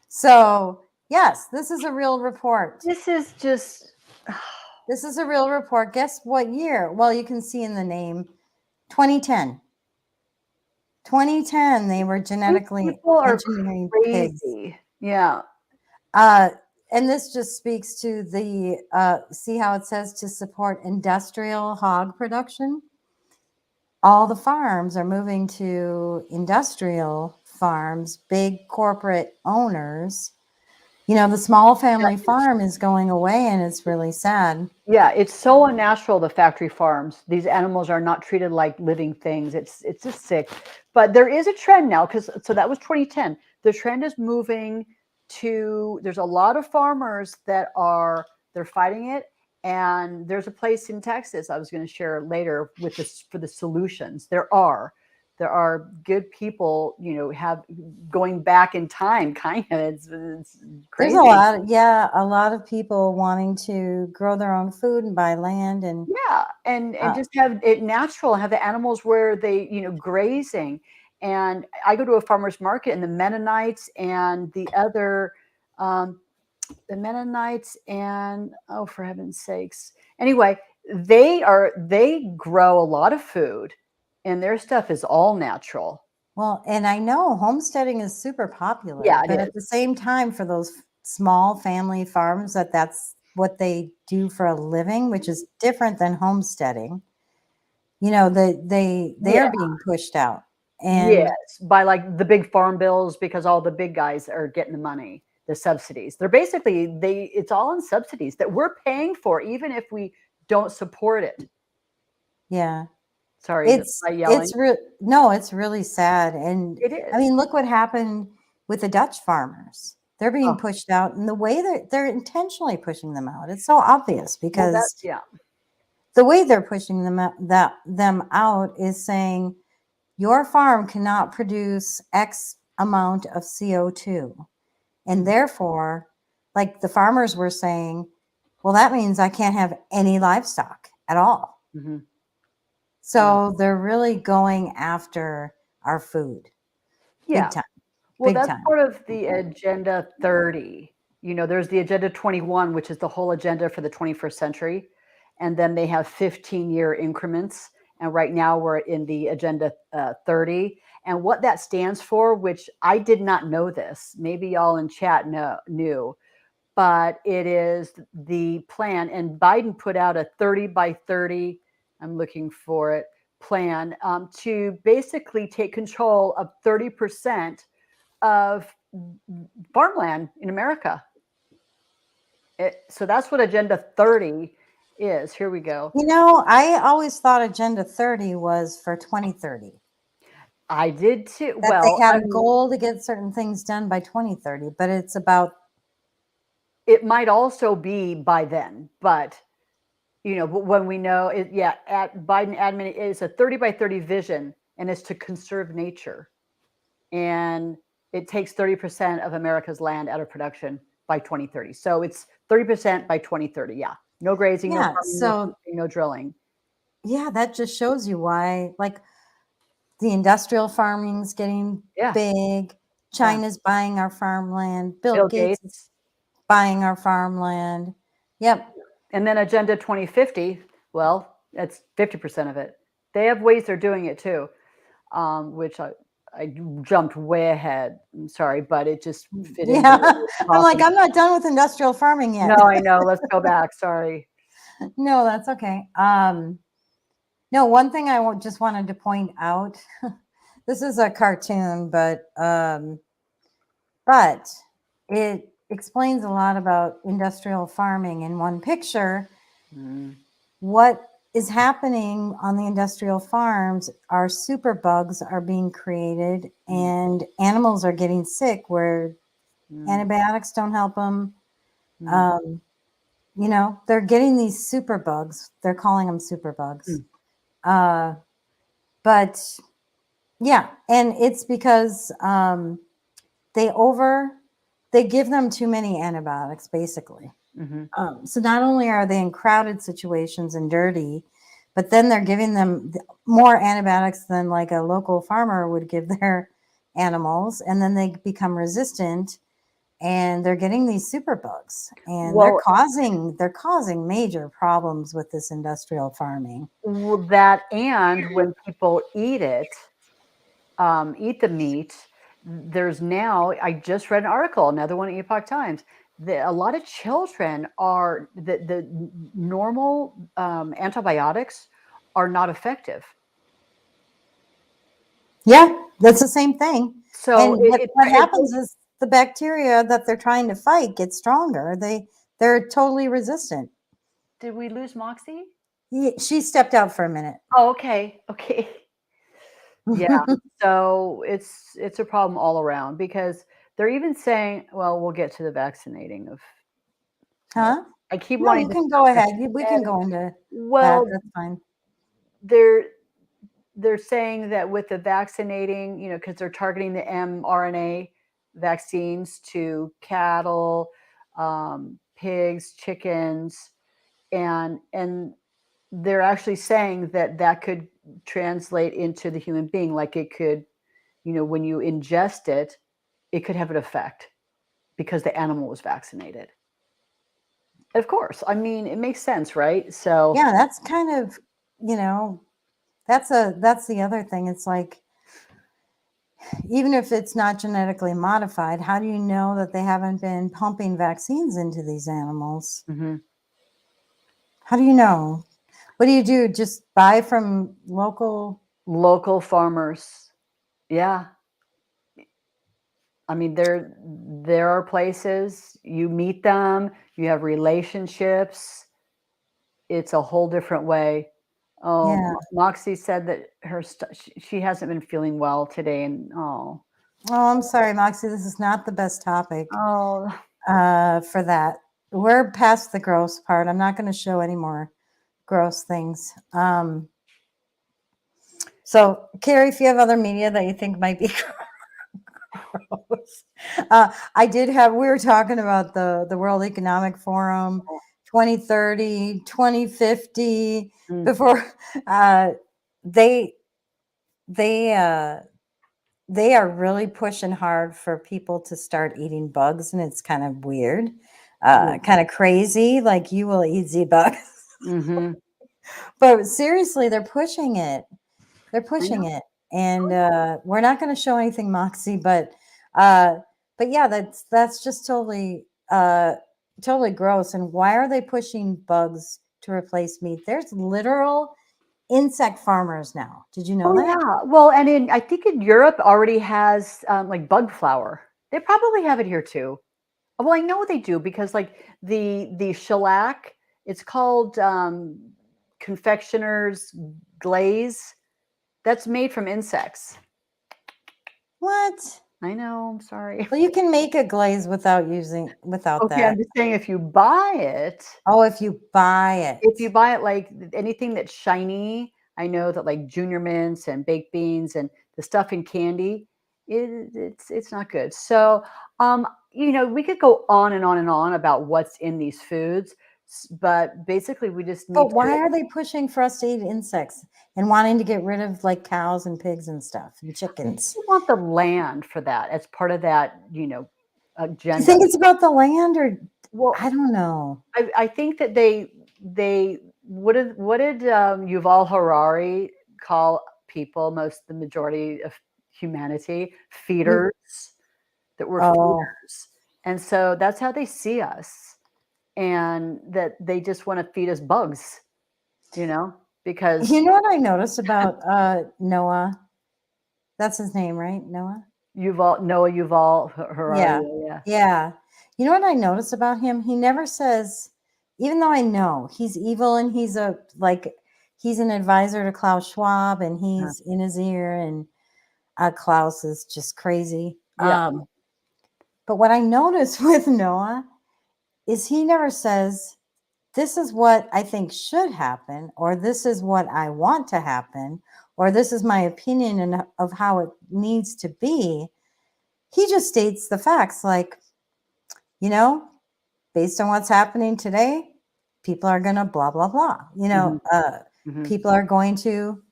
So yes, this is a real report. This is just. This is a real report. Guess what year? Well, you can see in the name, 2010. 2010, they were genetically People are engineering crazy. pigs. Yeah. And this just speaks to the, see how it says to support industrial hog production? All the farms are moving to industrial farms, big corporate owners. The small family farm is going away, and it's really sad. Yeah, it's so unnatural, the factory farms. These animals are not treated like living things. It's just sick. But there is a trend now, so that was 2010. The trend is moving to, there's a lot of farmers they're fighting it. And there's a place in Texas I was going to share later with this for the solutions. There are good people, have going back in time, kind of. It's crazy. There's a lot of people wanting to grow their own food and buy land, and and just have it natural, have the animals where they, grazing. And I go to a farmer's market, and the Mennonites and the other, oh, for heaven's sakes. Anyway, they grow a lot of food, and their stuff is all natural. Well, and I know homesteading is super popular, Yeah, but at the same time, for those small family farms, that's what they do for a living, which is different than homesteading. They are being pushed out. And yes, by like the big farm bills, because all the big guys are getting the money, the subsidies. They're basically, it's all in subsidies that we're paying for, even if we don't support it. Yeah. Sorry, it's really sad. And it is. I mean, look what happened with the Dutch farmers. They're being pushed out, and the way they're intentionally pushing them out. It's so obvious, because the way they're pushing them out is saying your farm cannot produce X amount of CO2. And therefore, like the farmers were saying, well, that means I can't have any livestock at all. Mm-hmm. So they're really going after our food. Big time. Well, that's part of the Agenda 30. There's the Agenda 21, which is the whole agenda for the 21st century. And then they have 15-year increments. And right now we're in the Agenda 30. And what that stands for, which I did not know this, maybe y'all in chat knew, but it is the plan. And Biden put out a 30 by 30, I'm looking for it, plan to basically take control of 30% of farmland in America. So that's what Agenda 30 is. Here we go. You know, I always thought Agenda 30 was for 2030. I did too. That Well, they had I a mean, goal to get certain things done by 2030, but it's about it might also be by then, but but when we know it, yeah, at Biden admin is a 30 by 30 vision, and it's to conserve nature, and it takes 30% of America's land out of production by 2030. So it's 30% by 2030. Yeah, no grazing, no yeah. farming, no So fishing, no drilling. yeah, that just shows you why, like, the industrial farming's getting Yeah, big. China's buying our farmland. Bill Bill Gates is Gates, buying our farmland. Yep. and then Agenda 2050. Well, that's 50% of it. They have ways they're doing it too, which I jumped way ahead. I'm sorry, but it just fit into Yeah. the I'm like, topic. I'm not done with industrial farming yet. No, I know. Let's go back. Sorry. No, that's okay. No, one thing I just wanted to point out. This is a cartoon, but it explains a lot about industrial farming in one picture. Mm. What is happening on the industrial farms are superbugs are being created and animals are getting sick where antibiotics don't help them. They're getting these superbugs. They're calling them superbugs. But yeah, and it's because they give them too many antibiotics, basically. So not only are they in crowded situations and dirty, but then they're giving them more antibiotics than like a local farmer would give their animals, and then they become resistant, and they're getting these superbugs, and Well, they're causing major problems with this industrial farming. that, and when people eat it, eat the meat, there's now, I just read an article, another one at Epoch Times, that a lot of children are, the normal antibiotics are not effective. Yeah, that's the same thing. So And what happens is the bacteria that they're trying to fight get stronger. They're totally resistant. did we lose Moxie? She stepped out for a minute. Oh, okay. Okay. Yeah. So it's a problem all around, because they're even saying, well, we'll get to the vaccinating of. Huh? I keep No, wanting you to can go stop ahead. it. We can go into that. Well, That's fine. they're saying that with the vaccinating, because they're targeting the mRNA vaccines to cattle, pigs, chickens, and they're actually saying that could translate into the human being, like it could, when you ingest it, it could have an effect because the animal was vaccinated. Of course, I mean, it makes sense, right? So Yeah, that's kind of, that's the other thing. It's like, even if it's not genetically modified, how do you know that they haven't been pumping vaccines into these animals? How do you know? What do you do? Just buy from local farmers, yeah. I mean, there are places you meet them, you have relationships. It's a whole different way. Oh, Yeah. Moxie said that she hasn't been feeling well today, and Oh, I'm sorry, Moxie. This is not the best topic oh, for that. We're past the gross part. I'm not going to show any more gross things. So, Carrie, if you have other media that you think might be gross, we were talking about the World Economic Forum 2030, 2050, before they are really pushing hard for people to start eating bugs, and it's kind of weird, kind of crazy, like you will eat Z-bugs. But seriously, they're pushing it. And we're not going to show anything, Moxie, but yeah, that's just totally gross. And why are they pushing bugs to replace meat? There's literal insect farmers now. Did you know that? yeah. Well, and I think in Europe already has like bug flour. They probably have it here too. Well, I know they do because like the shellac, it's called confectioner's glaze. That's made from insects. What? I know. I'm sorry. Well, you can make a glaze without Okay, that. I'm just saying if you buy it, Oh, if you buy it. like anything that's shiny, I know that like Junior Mints and baked beans and the stuff in candy, it's not good. So, we could go on and on and on about what's in these foods, but basically we just need But why to. are they pushing for us to eat insects and wanting to get rid of like cows and pigs and stuff and chickens? We want the land for that as part of that, Do you agenda. think it's about the land or Well, I don't know. I think that they what did Yuval Harari call people, the majority of humanity, feeders, that we're Oh, feeders. And so that's how they see us, and that they just want to feed us bugs, because you know what I noticed about Noah? That's his name, right? Noah? Yuval Harari. Yeah. Yeah. Yeah. You know what I noticed about him? He never says, even though I know he's evil and he's an advisor to Klaus Schwab and he's in his ear and Klaus is just crazy. Yeah. But what I noticed with Noah is he never says, this is what I think should happen, or this is what I want to happen, or this is my opinion of how it needs to be. He just states the facts like, based on what's happening today, people are going to blah, blah, blah. Mhm. People are going to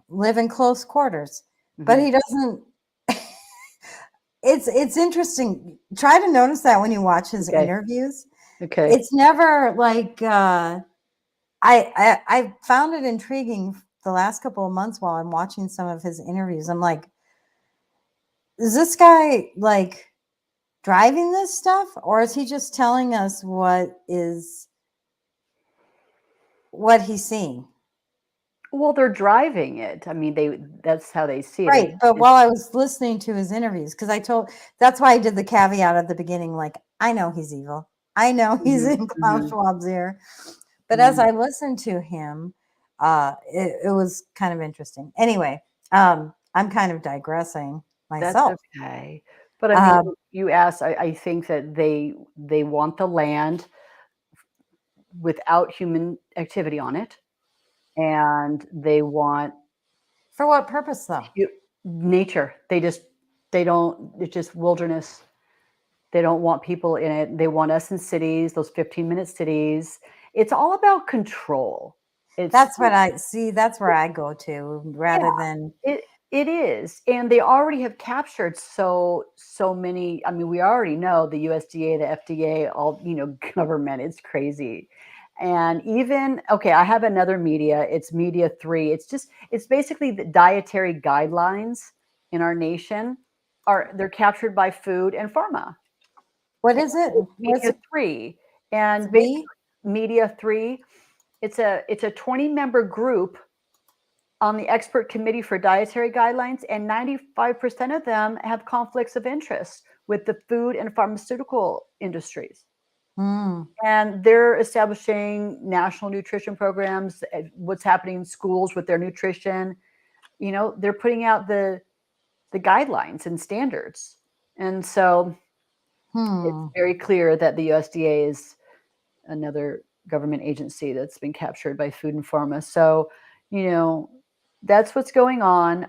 live in close quarters. But Mhm. he doesn't. It's interesting. Try to notice that when you watch his Okay. interviews. Okay. It's never like I found it intriguing the last couple of months while I'm watching some of his interviews. I'm like, is this guy like driving this stuff, or is he just telling us what he's seeing? Well, they're driving it. I mean, that's how they see it. Right. But while I was listening to his interviews, because that's why I did the caveat at the beginning, like, I know he's evil. I know he's in Klaus Schwab's ear. But as I listened to him, it was kind of interesting. Anyway, I'm kind of digressing myself. That's okay. But I mean, you asked, I think that they want the land without human activity on it, and they want For what purpose, though? nature. They don't, it's just wilderness. They don't want people in it. They want us in cities, those 15-minute cities. It's all about control. That's what I see. That's where I go to rather than. It is, and they already have captured so many. I mean, we already know the USDA, the FDA, all government. It's crazy, and even okay. I have another media. It's Media 3. It's basically the dietary guidelines in our nation they're captured by food and pharma. What is it? Media 3, and Three? Media 3. It's a 20-member group on the expert committee for dietary guidelines, and 95% of them have conflicts of interest with the food and pharmaceutical industries. And they're establishing national nutrition programs, what's happening in schools with their nutrition. They're putting out the guidelines and standards. And so it's very clear that the USDA is another government agency that's been captured by food and pharma. So, that's what's going on.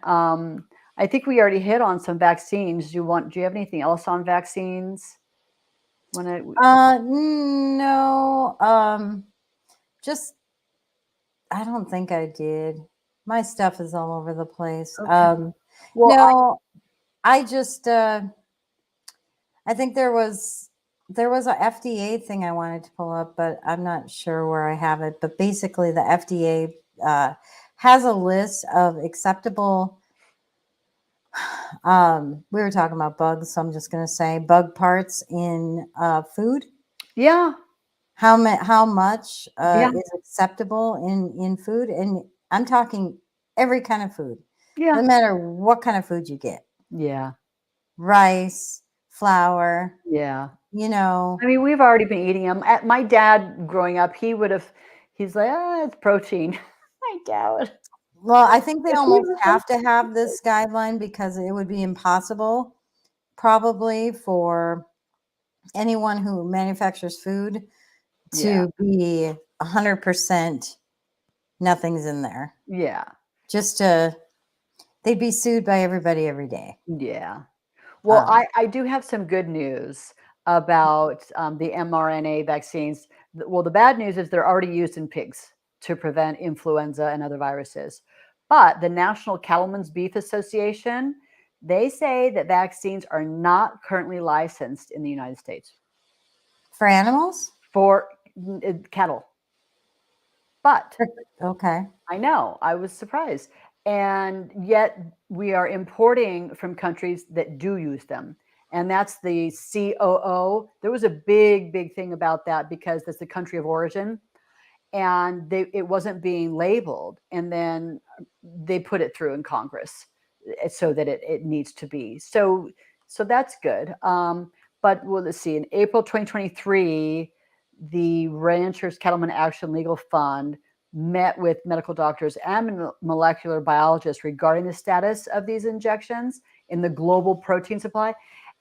I think we already hit on some vaccines. Do you have anything else on vaccines? No. Just I don't think I did. My stuff is all over the place. Okay. No, I just I think there was a FDA thing I wanted to pull up, but I'm not sure where I have it. But basically, the FDA has a list of acceptable. We were talking about bugs, so I'm just going to say bug parts in food. Yeah. How much is acceptable in food? And I'm talking every kind of food. Yeah. No matter what kind of food you get. Yeah. Rice, flour, Yeah. you know. I mean, we've already been eating them. My dad, growing up, he's like, it's protein. My dad. Well, I think they If he almost was have to have this guideline because it would be impossible probably for anyone who manufactures food Yeah. to be 100% nothing's in there. Yeah. They'd be sued by everybody every day. Yeah. Well, Um, I do have some good news about the mRNA vaccines. Well, the bad news is they're already used in pigs to prevent influenza and other viruses. But the National Cattlemen's Beef Association, they say that vaccines are not currently licensed in the United States for animals? for cattle. But Okay. I know, I was surprised. And yet we are importing from countries that do use them. And that's the COO. There was a big thing about that because that's the country of origin. And it wasn't being labeled. And then they put it through in Congress so that it needs to be. So that's good. But well, let's see. In April 2023, the Ranchers Cattlemen Action Legal Fund met with medical doctors and molecular biologists regarding the status of these injections in the global protein supply.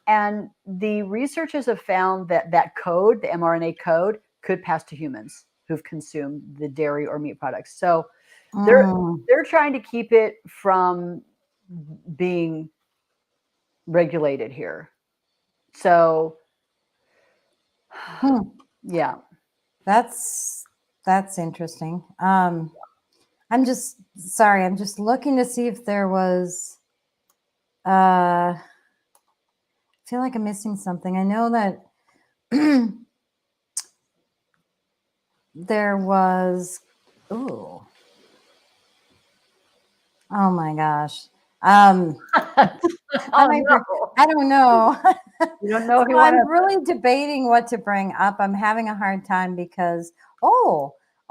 And the researchers have found that that code, the mRNA code, could pass to humans who've consumed the dairy or meat products. So they're trying to keep it from being regulated here. So yeah. That's interesting. I'm just sorry. I'm just looking to see if there was. I feel like I'm missing something. I know that there was. Ooh. Oh my gosh. Oh, I don't know. You don't know if you So want I'm to. really debating what to bring up. I'm having a hard time because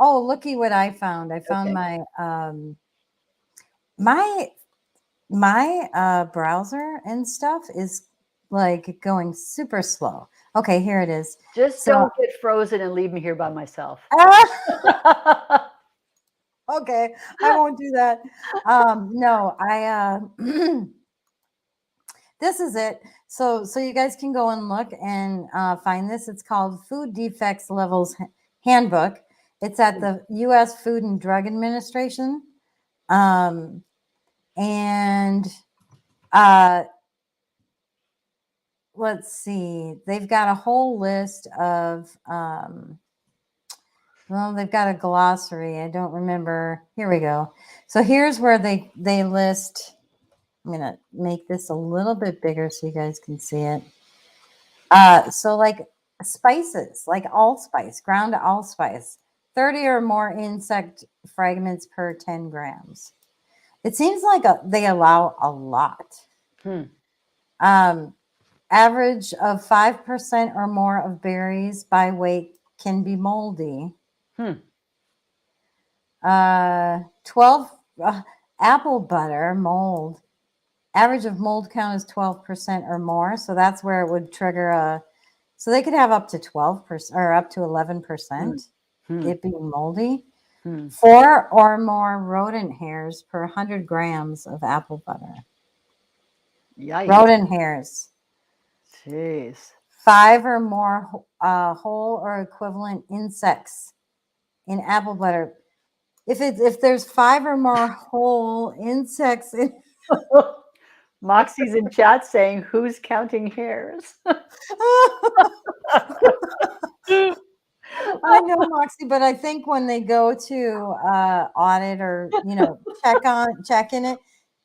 looky what I found. I found Okay. my browser and stuff is like going super slow. Okay, here it is. Just So don't get frozen and leave me here by myself. okay, I won't do that. No, I this is it. So you guys can go and look and find this. It's called Food Defects Levels Handbook. It's at the U.S. Food and Drug Administration. And let's see, they've got a whole list of, well, they've got a glossary. I don't remember. Here we go. So here's where they list. I'm going to make this a little bit bigger so you guys can see it. So like spices, like allspice, ground allspice, 30 or more insect fragments per 10 grams. It seems like they allow a lot. Average of 5% or more of berries by weight can be moldy. 12 apple butter mold. Average of mold count is 12% or more. So that's where it would trigger so they could have up to 12% or up to 11% it being moldy. 4 or more rodent hairs per 100 grams of apple butter. Yikes. Rodent hairs. Jeez. 5 or more whole or equivalent insects in apple butter. If there's 5 or more whole insects in Moxie's in chat saying, "Who's counting hairs?" I know, Moxie, but I think when they go to audit or check in it,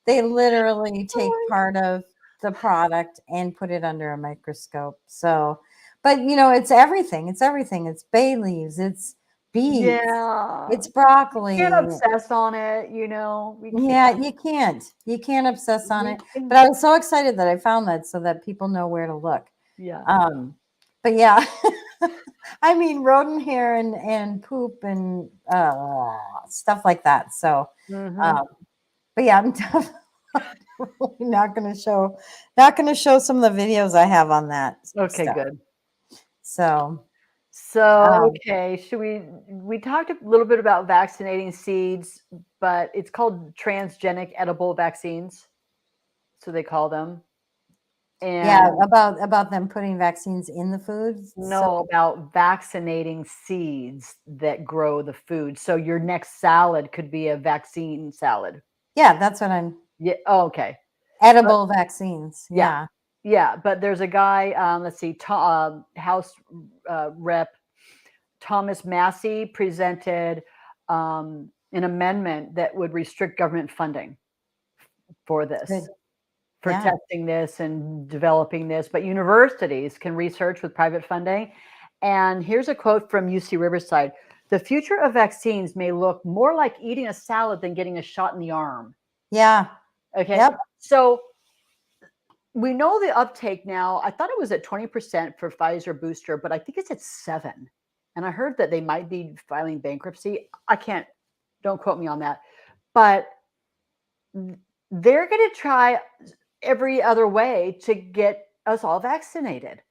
they literally take part of the product and put it under a microscope. So, but it's everything. It's everything. It's bay leaves. It's beets. Yeah. It's broccoli. You can't obsess on it, Yeah, you can't. You can't obsess on it. But I was so excited that I found that so that people know where to look. Yeah. But yeah, I mean rodent hair and poop and stuff like that. So, but yeah, I'm tough. not going to show some of the videos I have on that. Okay, stuff. good. So So, okay, we talked a little bit about vaccinating seeds, but it's called transgenic edible vaccines. So they call them. yeah, And about them putting vaccines in the food. know about vaccinating seeds that grow the food. So your next salad could be a vaccine salad. Yeah, that's what I'm. Yeah. Oh, okay. Edible vaccines. Yeah. Yeah. Yeah, but there's a guy. Let's see, House Rep Thomas Massey presented an amendment that would restrict government funding for this, Good. for Yeah. testing this and developing this. But universities can research with private funding. And here's a quote from UC Riverside: "The future of vaccines may look more like eating a salad than getting a shot in the arm." Yeah. Okay. Yep. So we know the uptake now. I thought it was at 20% for Pfizer booster, but I think it's at 7%. And I heard that they might be filing bankruptcy. Don't quote me on that. But they're going to try every other way to get us all vaccinated.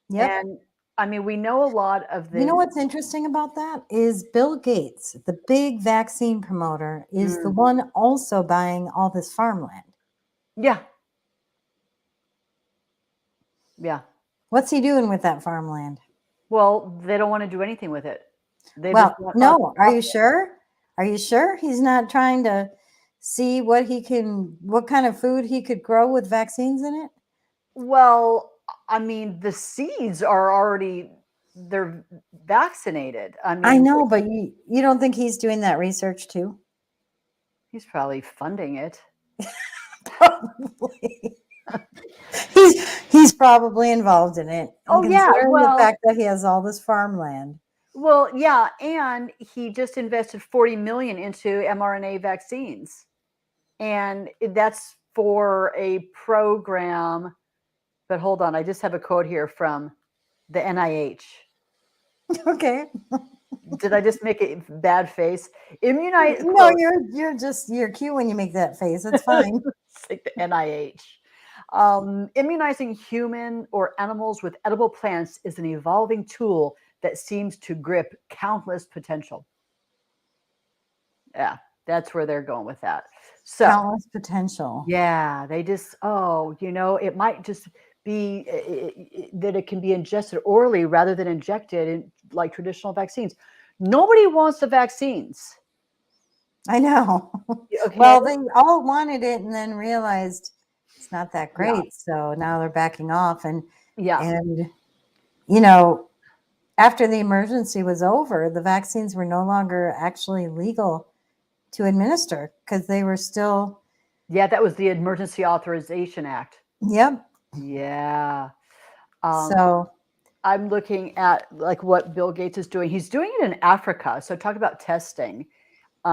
Yep. And I mean, we know a lot of the. You know what's interesting about that is Bill Gates, the big vaccine promoter, is the one also buying all this farmland. Yeah. Yeah. What's he doing with that farmland? Well, they don't want to do anything with it. No. Are you sure? Are you sure he's not trying to see what kind of food he could grow with vaccines in it? Well, I mean, the seeds are already, they're vaccinated. I mean, I know, but you don't think he's doing that research too? he's probably funding it. Probably. he's probably involved in it. Oh, yeah. Considering Well, the fact that he has all this farmland. well, yeah, and he just invested 40 million into mRNA vaccines. And that's for a program. But hold on, I just have a quote here from the NIH. Okay. Did I just make a bad face? No, you're cute when you make that face. It's fine. It's like the NIH. Immunizing human or animals with edible plants is an evolving tool that seems to grip countless potential. Yeah, that's where they're going with that. So Countless potential. yeah, they just, it might just be that it can be ingested orally rather than injected in like traditional vaccines. Nobody wants the vaccines. I know. Okay. Well, they all wanted it and then realized it's not that great. So now they're backing off. And after the emergency was over, the vaccines were no longer actually legal to administer because they were still. Yeah, that was the Emergency Authorization Act. Yep. Yeah. So I'm looking at like what Bill Gates is doing. He's doing it in Africa. So talk about testing. He's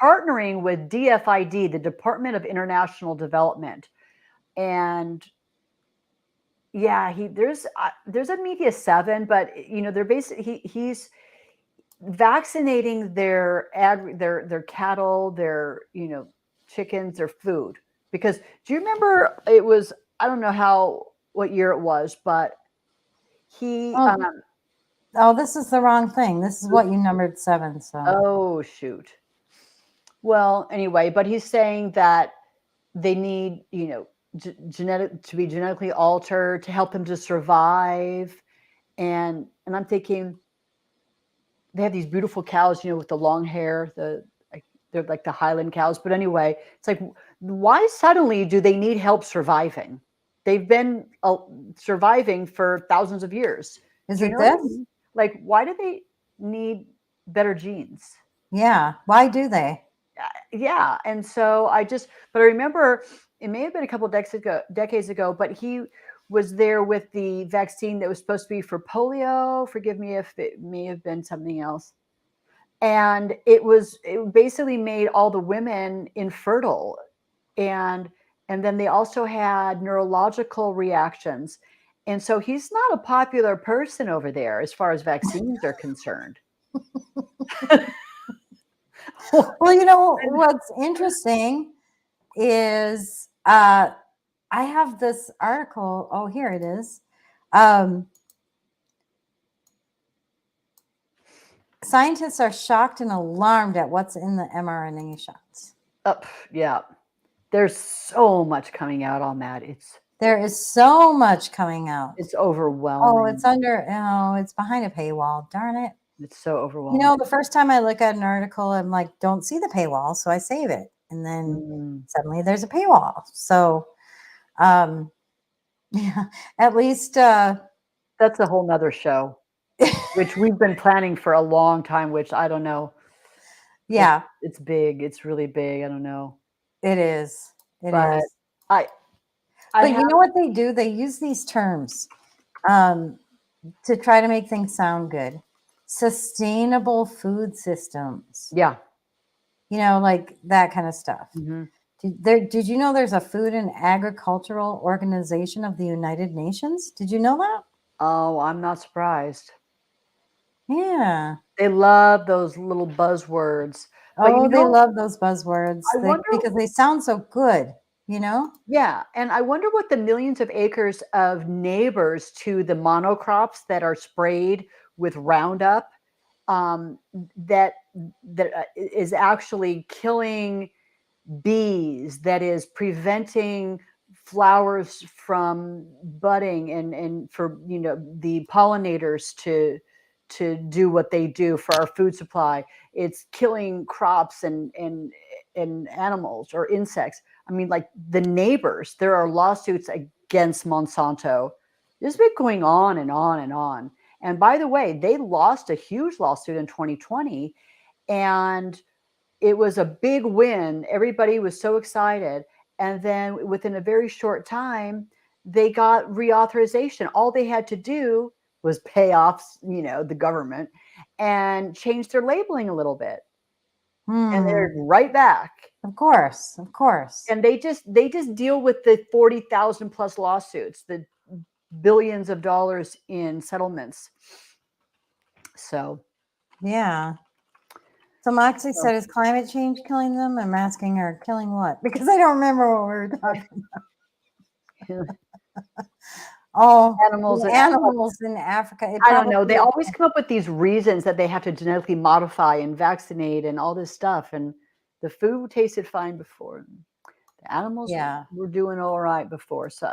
partnering with DFID, the Department of International Development, and yeah, there's a Media 7, but they're basically he's vaccinating their cattle, their chickens, their food. Because do you remember it was, I don't know what year it was, but he this is the wrong thing. This is what you numbered 7. So oh shoot. Well, anyway, but he's saying that they need, to be genetically altered to help them to survive. And I'm thinking they have these beautiful cows, with the long hair, they're like the Highland cows. But anyway, it's like, why suddenly do they need help surviving? They've been surviving for thousands of years. Is it this? Like, why do they need better genes? Yeah. Why do they? Yeah. And so but I remember it may have been a couple of decades ago, but he was there with the vaccine that was supposed to be for polio. Forgive me if it may have been something else. And it basically made all the women infertile. And then they also had neurological reactions. And so he's not a popular person over there as far as vaccines are concerned. Well, what's interesting is I have this article. Oh, here it is. Scientists are shocked and alarmed at what's in the mRNA shots. Yeah. There's so much coming out on that. There is so much coming out. It's overwhelming. Oh, it's under, oh, it's behind a paywall. Darn it. It's so overwhelming. You know, the first time I look at an article, I'm like, don't see the paywall. So I save it. And then suddenly there's a paywall. So, yeah, at least. That's a whole nother show, which we've been planning for a long time, which I don't know. Yeah. It's big. It's really big. I don't know. It is. It But is. But you know what they do? They use these terms to try to make things sound good. Sustainable food systems. Yeah. You know, like that kind of stuff. Mm-hmm. Did you know there's a Food and Agricultural Organization of the United Nations? Did you know that? Oh, I'm not surprised. Yeah. They love those little buzzwords. But Oh, they love those buzzwords because they sound so good, you know? Yeah. And I wonder what the millions of acres of neighbors to the monocrops that are sprayed with Roundup that is actually killing bees, that is preventing flowers from budding and for the pollinators to do what they do for our food supply. It's killing crops and animals or insects. I mean, like the neighbors, there are lawsuits against Monsanto. This has been going on and on and on. And by the way, they lost a huge lawsuit in 2020, and it was a big win. Everybody was so excited. And then within a very short time, they got reauthorization. All they had to do was pay off, the government and change their labeling a little bit. And they're right back. Of course. And they just deal with the 40,000 plus lawsuits, the billions of dollars in settlements. So, yeah. So Moxie said, is climate change killing them? I'm asking her, killing what? Because I don't remember what we were talking about. Oh, animals in Africa. I don't know. They always come up with these reasons that they have to genetically modify and vaccinate and all this stuff. And the food tasted fine before. The animals were doing all right before. So,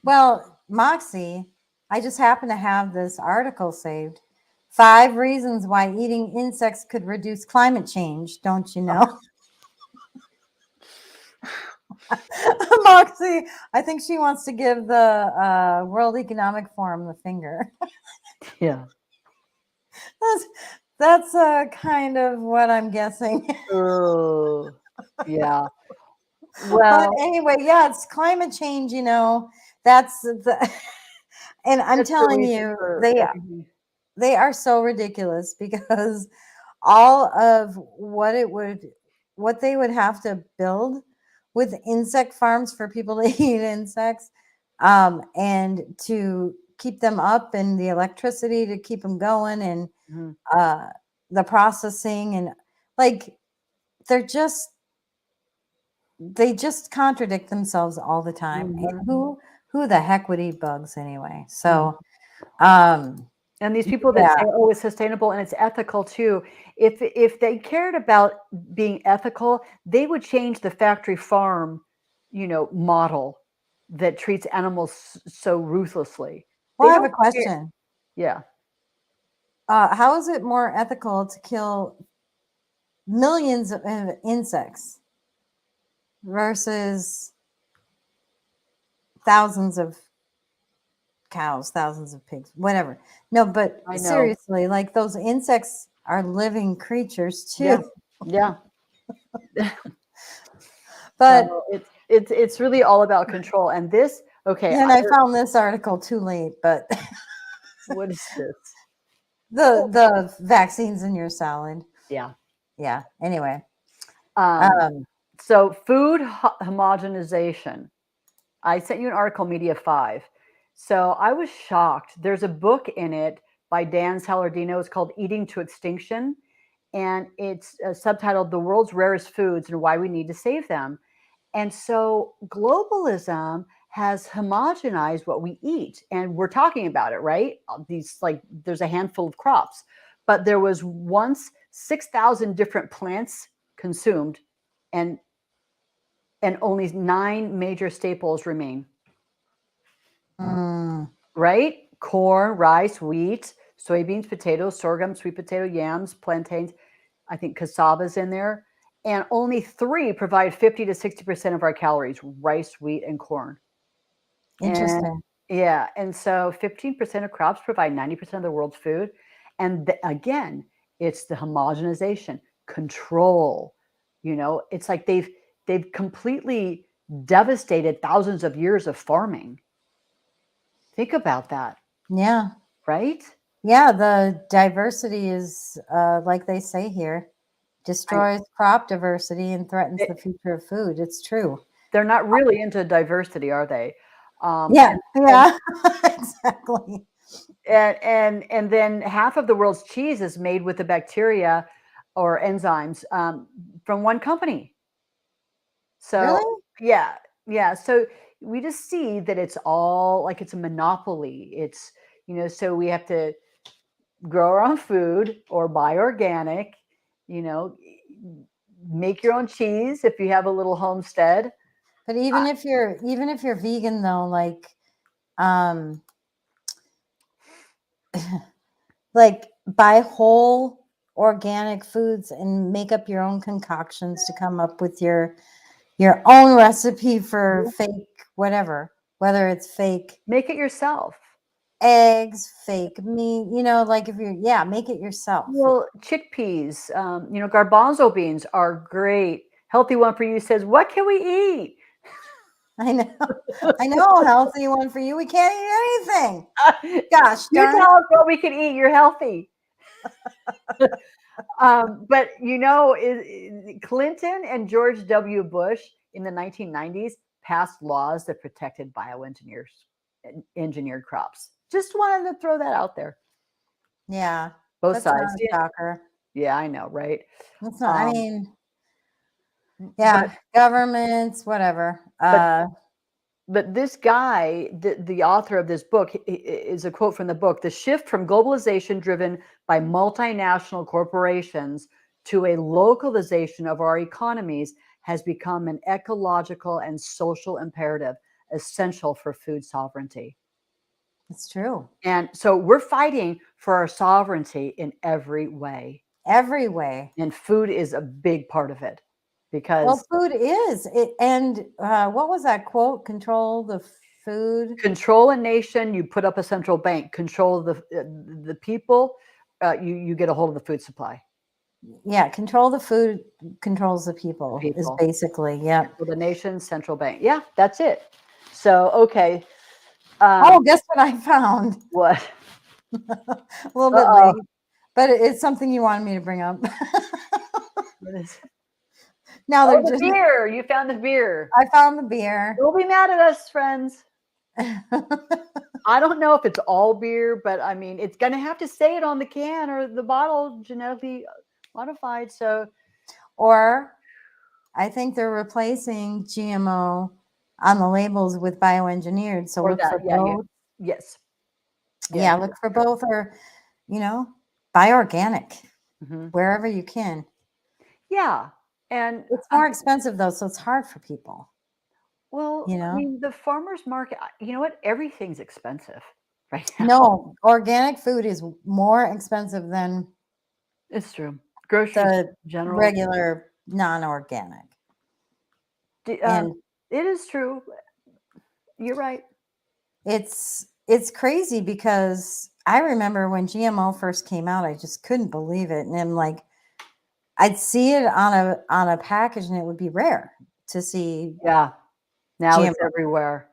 Well, Moxie, I just happen to have this article saved. 5 reasons why eating insects could reduce climate change. Don't you know? Moxie, I think she wants to give the World Economic Forum the finger. Yeah. That's kind of what I'm guessing. Oh, yeah. Well, but anyway, yeah, it's climate change, that's the, and I'm telling you, they are so ridiculous because all of what they would have to build with insect farms for people to eat insects, and to keep them up, and the electricity to keep them going, and the processing, and like they just contradict themselves all the time. And who the heck would eat bugs anyway? So, and these people that say, oh, it's sustainable and it's ethical too. If they cared about being ethical, they would change the factory farm, model that treats animals so ruthlessly. Well, I have a question. Yeah. How is it more ethical to kill millions of insects versus thousands of cows, thousands of pigs, whatever? No, but seriously, like those insects are living creatures too. Yeah. But so it's really all about control. And this, and I found this article too late, but what is this? The vaccines in your salad. Yeah. Anyway, so food homogenization. I sent you an article, Media 5. So I was shocked. There's a book in it by Dan Salardino. It's called Eating to Extinction. and it's subtitled "The World's Rarest Foods and Why We Need to Save Them." And so globalism has homogenized what we eat, and we're talking about it, right? These, like, there's a handful of crops, but there was once 6,000 different plants consumed, and only 9 major staples remain. Right? Corn, rice, wheat, soybeans, potatoes, sorghum, sweet potato, yams, plantains. I think cassava's in there. And only 3 provide 50 to 60% of our calories: rice, wheat, and corn. Interesting. Yeah. And so 15% of crops provide 90% of the world's food. And again, it's the homogenization, control. It's like they've completely devastated thousands of years of farming. Think about that. Yeah. Right? Yeah, the diversity is, like they say here, destroys crop diversity and threatens the future of food. It's true. They're not really into diversity, are they? Yeah, yeah, exactly. And then half of the world's cheese is made with the bacteria or enzymes from one company. So Really? yeah. So we just see that it's all like it's a monopoly. It's so we have to grow our own food or buy organic. Make your own cheese if you have a little homestead. But even if you're vegan though, like like buy whole organic foods and make up your own concoctions to come up with your own recipe for fake whatever, whether it's fake Make it yourself. eggs, fake meat, like if you're, make it yourself. Well, chickpeas, garbanzo beans are great. Healthy One for You says, what can we eat? I know, healthy one for you. We can't eat anything. Gosh, you darn tell us what we can eat. You're healthy. But Clinton and George W. Bush in the 1990s passed laws that protected engineered crops. Just wanted to throw that out there. Yeah. Both sides. Shocker. Yeah, I know, right? That's not, I mean, yeah, governments, whatever. But this guy, the author of this book, is a quote from the book: "The shift from globalization driven by multinational corporations to a localization of our economies has become an ecological and social imperative essential for food sovereignty." It's true. And so we're fighting for our sovereignty in every way. Every way. And food is a big part of it. Because food is it, and what was that quote? Control the food. Control a nation, you put up a central bank. Control the people, you get a hold of the food supply. Yeah, control the food, controls the people. Is basically, yeah. Control the nation, central bank. Yeah, that's it. So okay. Guess what I found? What? A little bit late, but it's something you wanted me to bring up. What is it? Now they're the beer. You found the beer. I found the beer. Don't be mad at us, friends. I don't know if it's all beer, but I mean, it's going to have to say it on the can or the bottle, genetically modified. So, or I think they're replacing GMO on the labels with bioengineered. So look for both. Yes. Yeah, look for both, or buy organic wherever you can. Yeah. And it's more expensive though, so it's hard for people. Well, I mean, the farmer's market, you know what? Everything's expensive right now. No, organic food is more expensive than it's true. Groceries general, regular non-organic. And it is true. You're right. It's crazy because I remember when GMO first came out, I just couldn't believe it. And I'm like, I'd see it on a package and it would be rare to see. Yeah. Now GMO. It's everywhere.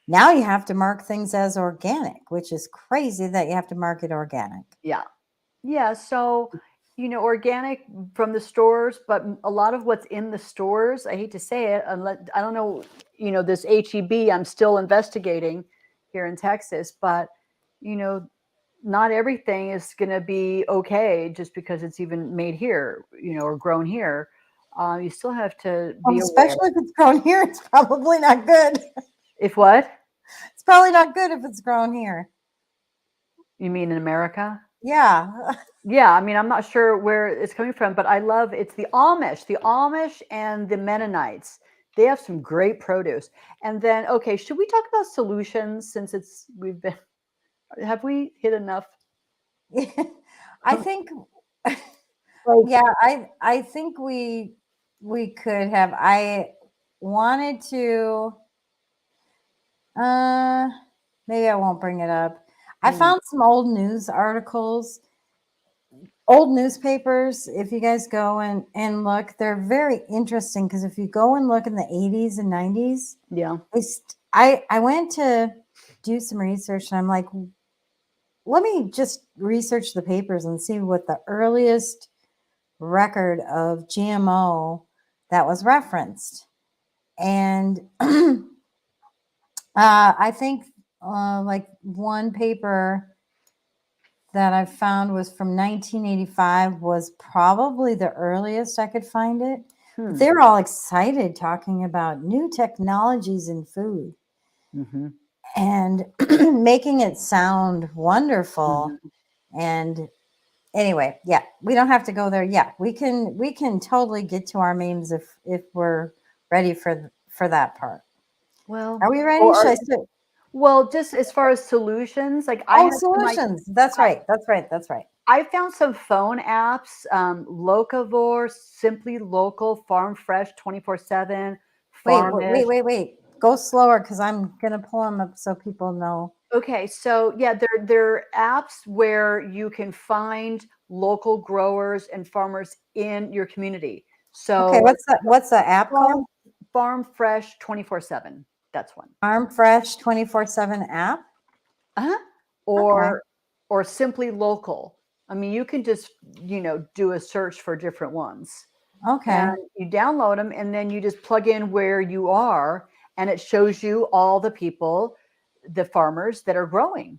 Now you have to mark things as organic, which is crazy that you have to mark it organic. Yeah. Yeah. So, organic from the stores, but a lot of what's in the stores, I hate to say it, unless I don't know, this HEB, I'm still investigating here in Texas, but, not everything is going to be okay just because it's even made here, or grown here. You still have to be aware. Especially if it's grown here, it's probably not good. If what? It's probably not good if it's grown here. You mean in America? Yeah. Yeah, I mean, I'm not sure where it's coming from, but I love it's the Amish and the Mennonites. They have some great produce. And then, okay, should we talk about solutions since have we hit enough? I think Like, yeah, I think we could have. I wanted to maybe I won't bring it up. I found some old news articles, old newspapers. If you guys go and look, they're very interesting because if you go and look in the 80s and 90s, yeah. I went to do some research and I'm like, let me just research the papers and see what the earliest record of GMO that was referenced. And I think like one paper that I found was from 1985 was probably the earliest I could find it. They were all excited talking about new technologies in food and making it sound wonderful. And anyway, yeah, we don't have to go there. Yeah, we can totally get to our memes if we're ready for that part. Well, Are we ready? Should I start? well, just as far as solutions, like Solutions. That's right. That's right. That's right. I found some phone apps, Locavore, Simply Local, Farm Fresh 24/7, Farmish. Wait. Go slower because I'm gonna pull them up so people know. Okay, so yeah, they're apps where you can find local growers and farmers in your community. So Okay, what's the app called? Farm Fresh 24/7. That's one. Farm Fresh 24/7 app. Uh-huh. Or Simply Local. I mean, you can just, do a search for different ones. Okay. And you download them and then you just plug in where you are and it shows you all the people, the farmers that are growing,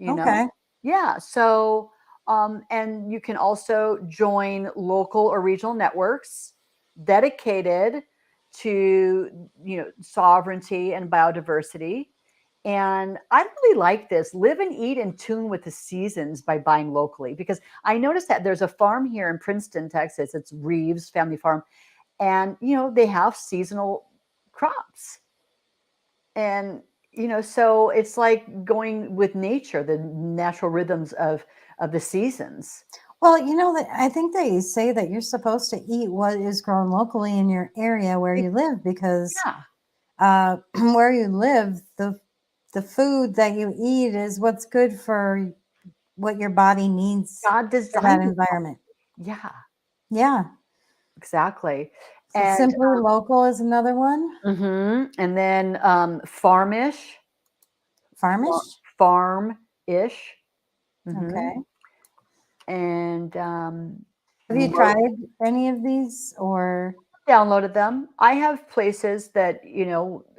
Okay. Yeah. So, and you can also join local or regional networks dedicated to, sovereignty and biodiversity. And I really like this. Live and eat in tune with the seasons by buying locally. Because I noticed that there's a farm here in Princeton, Texas. It's Reeves Family Farm. And, they have seasonal crops. And, so it's like going with nature, the natural rhythms of the seasons. Well, that I think they say that you're supposed to eat what is grown locally in your area where you live because where you live, the food that you eat is what's good for what your body needs God for designed that it. environment. Yeah, Yeah. exactly. So And Simply Local is another one. and then Farmish, Farmish. Farm-ish. Okay. And Have you tried any of these or? downloaded them? I have places that,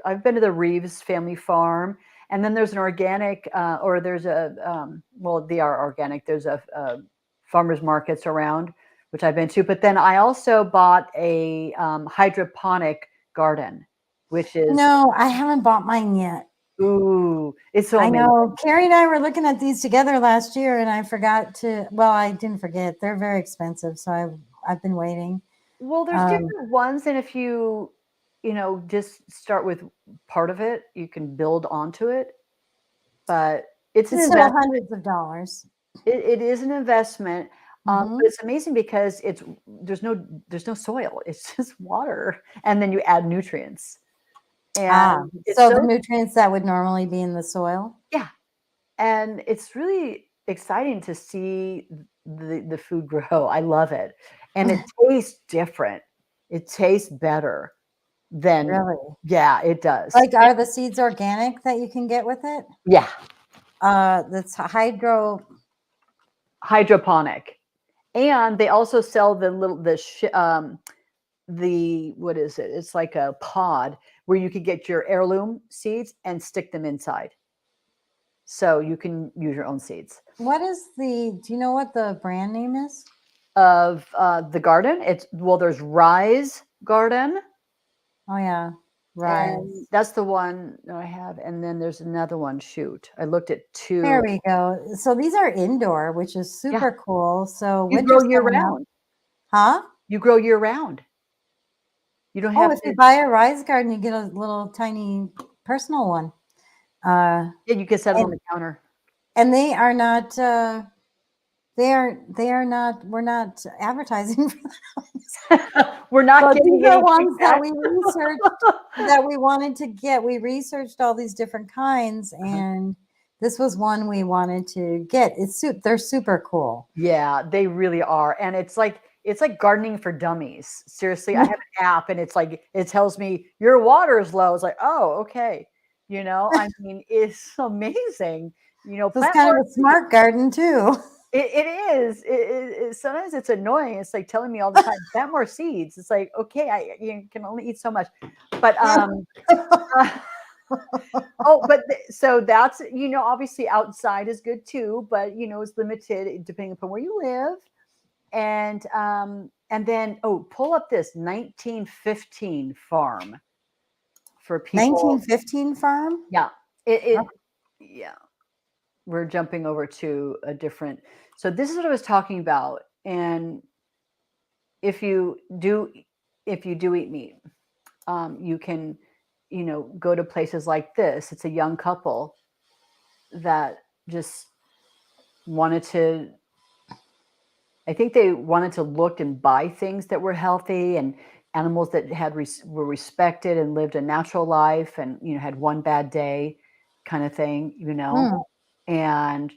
I've been to the Reeves Family Farm, and then there's an organic, or there's a, well, they are organic. There's a farmers markets around, which I've been to. But then I also bought a hydroponic garden, which is No, I haven't bought mine yet. ooh, it's so I amazing. know. Carrie and I were looking at these together last year, and I forgot to. Well, I didn't forget. They're very expensive, so I've been waiting. Well, there's different ones, and if you, just start with part of it, you can build onto it. But it's an It's still investment. hundreds of dollars. It is an investment, but it's amazing because there's no soil. It's just water, and then you add nutrients. And it's so the nutrients that would normally be in the soil. yeah, and it's really exciting to see the food grow. I love it, and it tastes different. It tastes better than Really? yeah, it does. Like, are the seeds organic that you can get with it? Yeah, That's hydroponic, and they also sell the what is it? It's like a pod where you could get your heirloom seeds and stick them inside. So you can use your own seeds. What is do you know what the brand name is? Of the garden, there's Rise Garden, Oh yeah, and Rise. that's the one that I have. And then there's another one. Shoot, I looked at two. There we go. So these are indoor, which is Yeah. super cool. So You grow winter's year coming up. round. Huh? You grow year round. You don't Oh, have if to. you buy a Rise garden, you get a little tiny personal one. Yeah, you can set them on and, the counter. and they are not. They are not. We're not advertising for them. We're not But getting these are any ones that feedback. we researched that we wanted to get. We researched all these different kinds, and this was one we wanted to get. They're super cool. Yeah, they really are. And it's like gardening for dummies. Seriously, I have an app and it's like it tells me your water is low. It's like, oh, okay. I mean, it's amazing. So it's Plant kind more of a smart garden too. It is. Sometimes it's annoying. It's like telling me all the time, plant more seeds. It's like, okay, you can only eat so much. But so that's, obviously outside is good too, but it's limited depending upon where you live. And then pull up this 1915 farm for people. 1915 farm. Yeah. Yeah. We're jumping over to a different. So this is what I was talking about. And if you do eat meat, you can, go to places like this. It's a young couple that just wanted to, I think they wanted to look and buy things that were healthy and animals that were respected and lived a natural life and, had one bad day kind of thing, and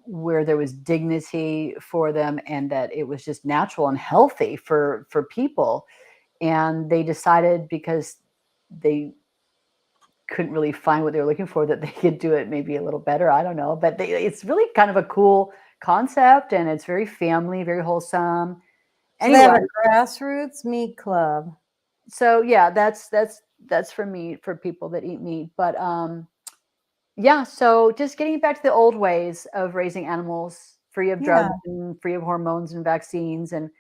where there was dignity for them and that it was just natural and healthy for people. And they decided, because they couldn't really find what they were looking for, that they could do it maybe a little better. I don't know, but it's really kind of a cool concept, and it's very family, very wholesome. So they have a grassroots meat club. So yeah, that's for meat, for people that eat meat. But yeah, so just getting back to the old ways of raising animals free of drugs and free of hormones and vaccines, and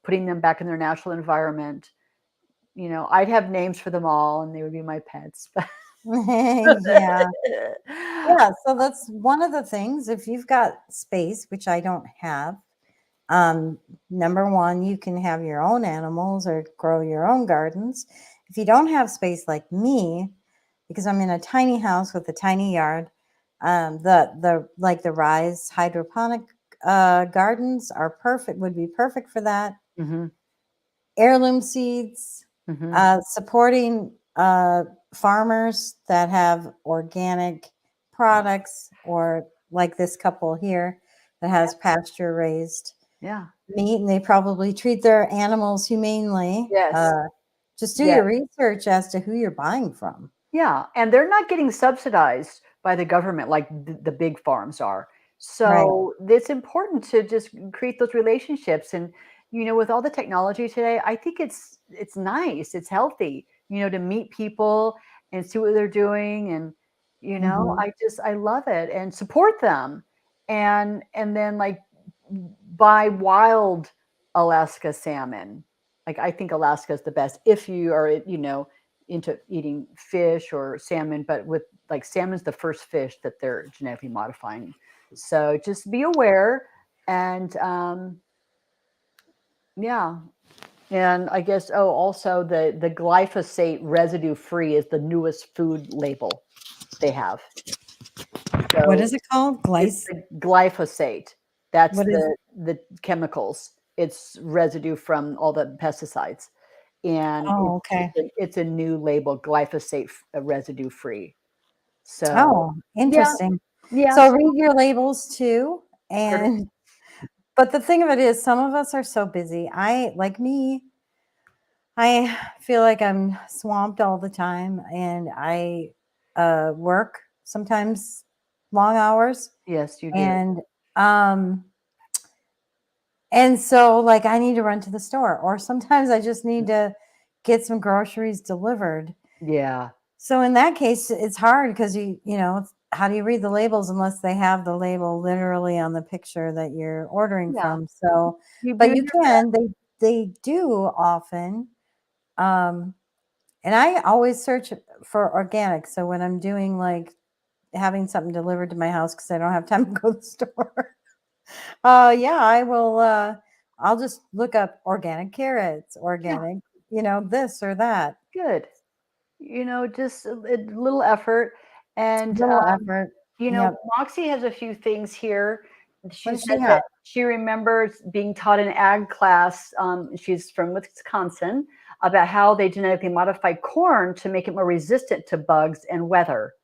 putting them back in their natural environment. I'd have names for them all and they would be my pets. Yeah. So that's one of the things. If you've got space, which I don't have, number one, you can have your own animals or grow your own gardens. If you don't have space like me, because I'm in a tiny house with a tiny yard, the Rise hydroponic gardens are perfect, would be perfect for that. Mm-hmm. Heirloom seeds, supporting farmers that have organic products, or like this couple here that has pasture raised meat, and they probably treat their animals humanely. Yes. Just do your research as to who you're buying from. Yeah, and they're not getting subsidized by the government like the big farms are. So it's important to just create those relationships. And with all the technology today, I think it's nice, it's healthy, to meet people and see what they're doing. And I love it, and support them. And then like buy wild Alaska salmon. Like, I think Alaska is the best if you are into eating fish or salmon, but with like salmon's the first fish that they're genetically modifying. So just be aware. And yeah. And I guess, also the glyphosate residue free is the newest food label they have. So what is it called? Glyphosate. That's the chemicals. It's residue from all the pesticides. And it's a new label, glyphosate residue free. So interesting. Yeah. So read your labels too. And but the thing of it is, some of us are so busy. I feel like I'm swamped all the time, and I work sometimes long hours. Yes, you do. And so like I need to run to the store, or sometimes I just need to get some groceries delivered. Yeah. So in that case, it's hard because how do you read the labels unless they have the label literally on the picture that you're ordering Yeah. from? So, You but do you your can, they do often. And I always search for organic. So when I'm doing like having something delivered to my house because I don't have time to go to the store, yeah, I will. I'll just look up organic carrots, organic, this or that. good. Just a little effort. And, Little effort. Yep. Moxie has a few things here. She What's says she that got? she remembers being taught in ag class. She's from Wisconsin, about how they genetically modify corn to make it more resistant to bugs and weather.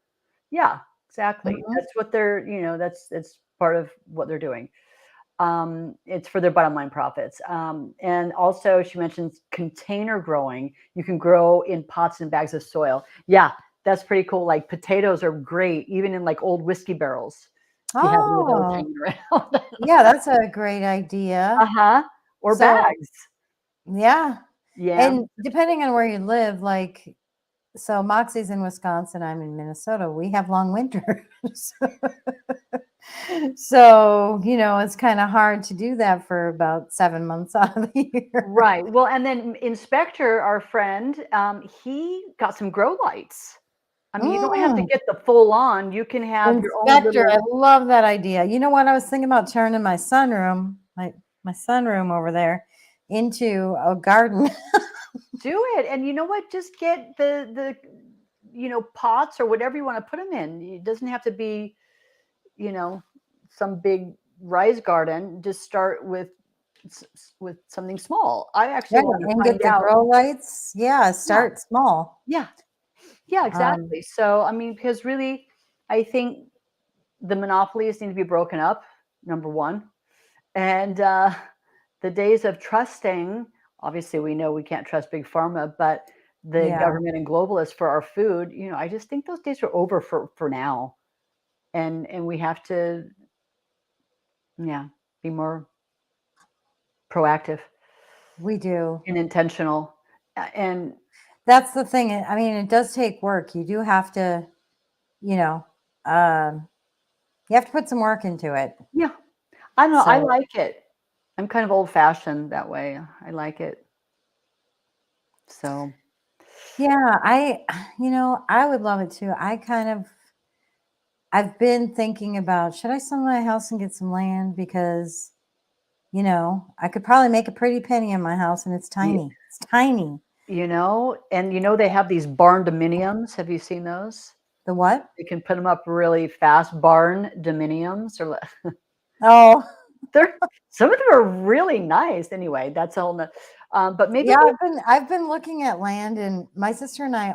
Yeah, exactly. Mhm. That's what they're, that's part of what they're doing. It's for their bottom line profits. And also, she mentions container growing. You can grow in pots and bags of soil. Yeah, that's pretty cool. Like potatoes are great, even in like old whiskey barrels. If you have any of those Oh, hanging around. yeah, that's a great idea. Uh-huh. Or So, bags. yeah. Yeah. And depending on where you live, like, so Moxie's in Wisconsin, I'm in Minnesota, we have long winters. So, it's kind of hard to do that for about 7 months out of the year. Right. Well, and then Inspector, our friend, he got some grow lights. I mean, you don't have to Mm, get the full on. You can have your own Inspector, little. I love that idea. You know what? I was thinking about turning my sunroom, my sunroom over there, into a garden. Do it. And you know what? Just get the pots or whatever you want to put them in. It doesn't have to be, you know, some big rice garden. Just start with something small. I actually Right, want to and get find the out. grow lights. Yeah, Yeah, start small. yeah, yeah, Um, exactly. So I mean, because really, I think the monopolies need to be broken up. Number one, and the days of trusting, obviously we know we can't trust big pharma, but the yeah, government and globalists for our food, I just think those days are over for now. And we have to, yeah, be more proactive we do. and intentional. And That's the thing. I mean, it does take work. You do have to, you know, um, you have to put some work into it. yeah, I don't know, I So, like it. I'm kind of old fashioned that way. I like it. So yeah, I would love it too. I've been thinking about, should I sell my house and get some land? Because, I could probably make a pretty penny in my house and it's y- tiny. It's tiny. and they have these barn dominiums. Have you seen those? The what? You can put them up really fast. Barn dominiums, or Oh, they're some of them are really nice. Anyway, that's a whole nother. But maybe yeah, I've been looking at land, and my sister and I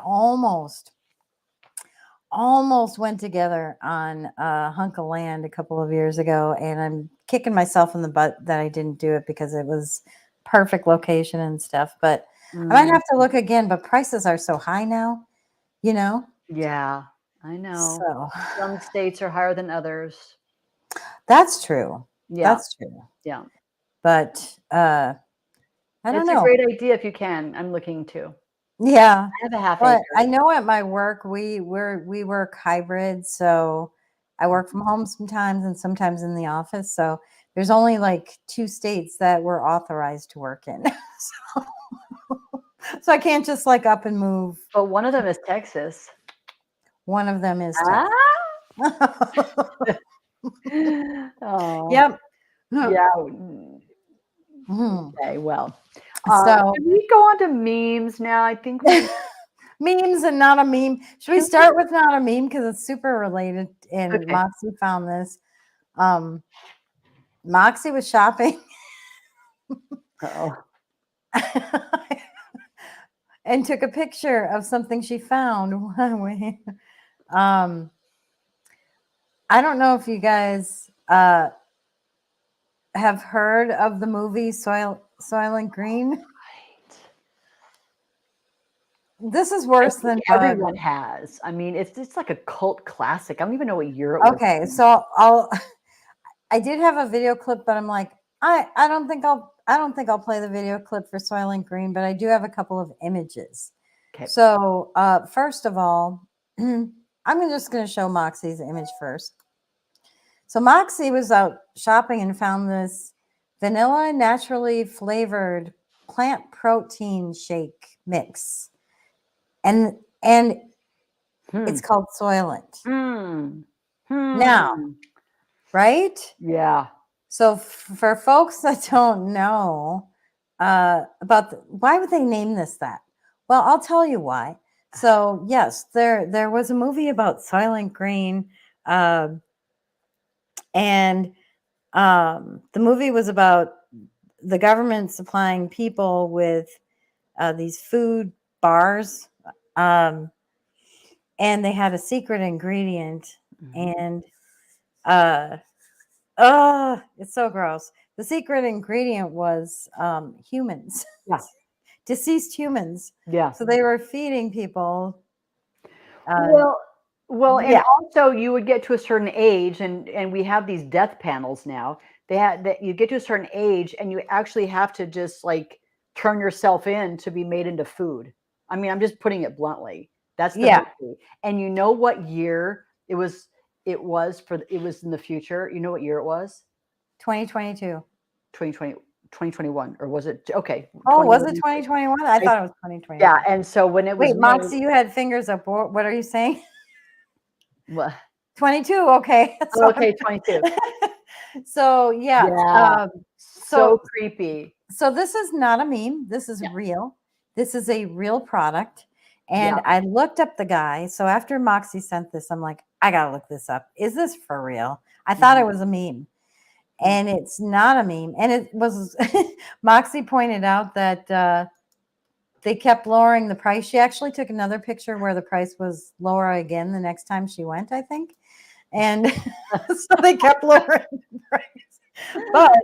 almost went together on a hunk of land a couple of years ago, and I'm kicking myself in the butt that I didn't do it because it was perfect location and stuff. But I might mm, have to look again, but prices are so high now, you know? yeah, I know. So Some states are higher than others. that's true. Yeah, That's true. yeah. But I don't It's a know. great idea if you can. I'm looking to. Yeah. I have a half But acre. I know at my work we work hybrid, so I work from home sometimes and sometimes in the office. So there's only like 2 states that we're authorized to work in. So, so I can't just like up and move. But one of them is Texas. One of them is Ah. Texas. Oh, Yep. yeah. Mhm. Okay, well, So can we go on to memes now? I think we memes and not a meme. Should we can. start with not a meme because it's super related? And Okay. Moxie found this. Um, Moxie was shopping Uh-oh. and took a picture of something she found. um, I don't know if you guys have heard of the movie Soylent Green. Right. This is I worse think than everyone has. I mean, it's like a cult classic. I don't even know what year it was. okay. So I did have a video clip, but I'm like, I don't think I'll play the video clip for Soylent Green, but I do have a couple of images. Okay. So first of all, I'm just going to show Moxie's image first. So Moxie was out shopping and found this vanilla naturally flavored plant protein shake mix. And it's called Soylent. Now, right? Yeah. So for folks that don't know about why would they name this that? Well, I'll tell you why. So yes, there was a movie about Soylent Green, and the movie was about the government supplying people with these food bars, and they had a secret ingredient, and it's so gross. The secret ingredient was humans. Yeah. Deceased humans. Yeah. So they were feeding people. Well, and yeah. also you would get to a certain age, and we have these death panels now. They had that you get to a certain age, and you actually have to just like turn yourself in to be made into food. I mean, I'm just putting it bluntly. That's the movie. And you know what year it was? It was in the future. You know what year it was? 2022. 2020, 2021, or was it? Okay. Oh, was it 2021? I thought it was 2021. Yeah, and so when it was Wait, Moxie, you had fingers up. What are you saying? What? 22. Okay. So, okay, 22. So yeah. So creepy. So this is not a meme. This is real. This is a real product. And I looked up the guy. So after Moxie sent this, I'm like, I gotta look this up. Is this for real? I thought it was a meme. And it's not a meme. And it was Moxie pointed out that they kept lowering the price. She actually took another picture where the price was lower again the next time she went, I think. And so they kept lowering the price. But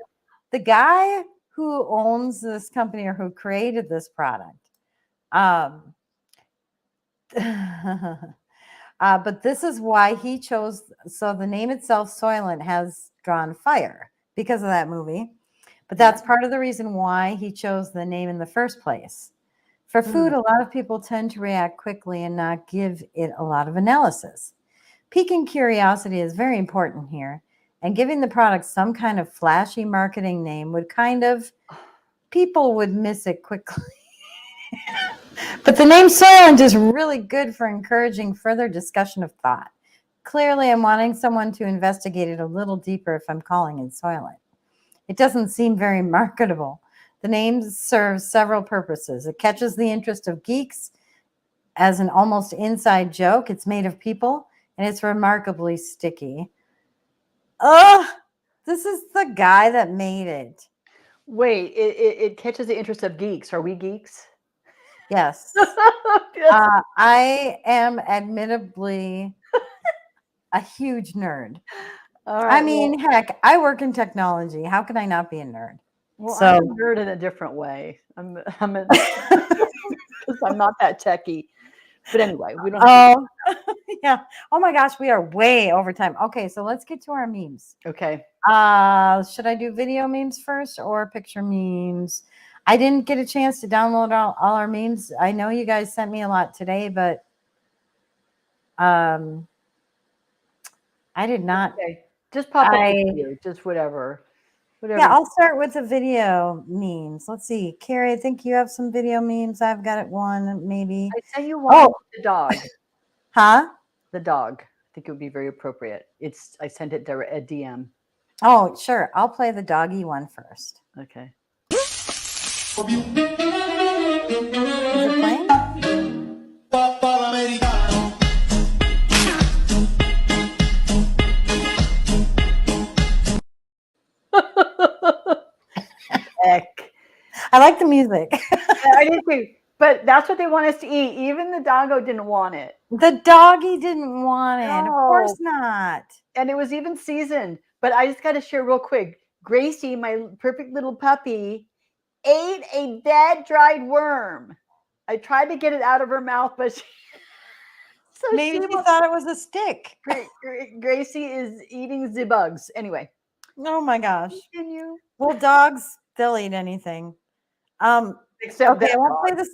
the guy who owns this company or who created this product, but this is why he chose. So the name itself, Soylent, has drawn fire because of that movie. But that's part of the reason why he chose the name in the first place. For food, a lot of people tend to react quickly and not give it a lot of analysis. Piquing curiosity is very important here, and giving the product some kind of flashy marketing name would people would miss it quickly. But the name Soylent is really good for encouraging further discussion of thought. Clearly, I'm wanting someone to investigate it a little deeper if I'm calling it Soylent. It doesn't seem very marketable. The name serves several purposes. It catches the interest of geeks as an almost inside joke. It's made of people, and it's remarkably sticky. This is the guy that made it. Wait, it catches the interest of geeks. Are we geeks? Yes. I am admittably a huge nerd. All right, I mean, heck, I work in technology. How can I not be a nerd? Well, I'm a nerd in a different way. I'm because I'm not that techie. But anyway, we don't. Yeah. Oh my gosh, we are way over time. Okay, so let's get to our memes. Okay. Should I do video memes first or picture memes? I didn't get a chance to download all our memes. I know you guys sent me a lot today, but I did not. Okay. Just pop up with you, just whatever. Yeah, I'll start with the video memes. Let's see. Carrie, I think you have some video memes. I've got one, maybe. I sent you one with the dog. Huh? The dog. I think it would be very appropriate. I sent it to a DM. Oh, sure. I'll play the doggy one first. Okay. Is it playing? Heck. I like the music. I did too. But that's what they want us to eat. Even the doggo didn't want it. The doggy didn't want it. No. Of course not. And it was even seasoned. But I just got to share real quick. Gracie, my perfect little puppy, ate a dead, dried worm. I tried to get it out of her mouth, but maybe she thought it was a stick. Gracie is eating the bugs. Anyway. Oh my gosh. Continue. Well, dogs, they'll eat anything. Except I won't play this.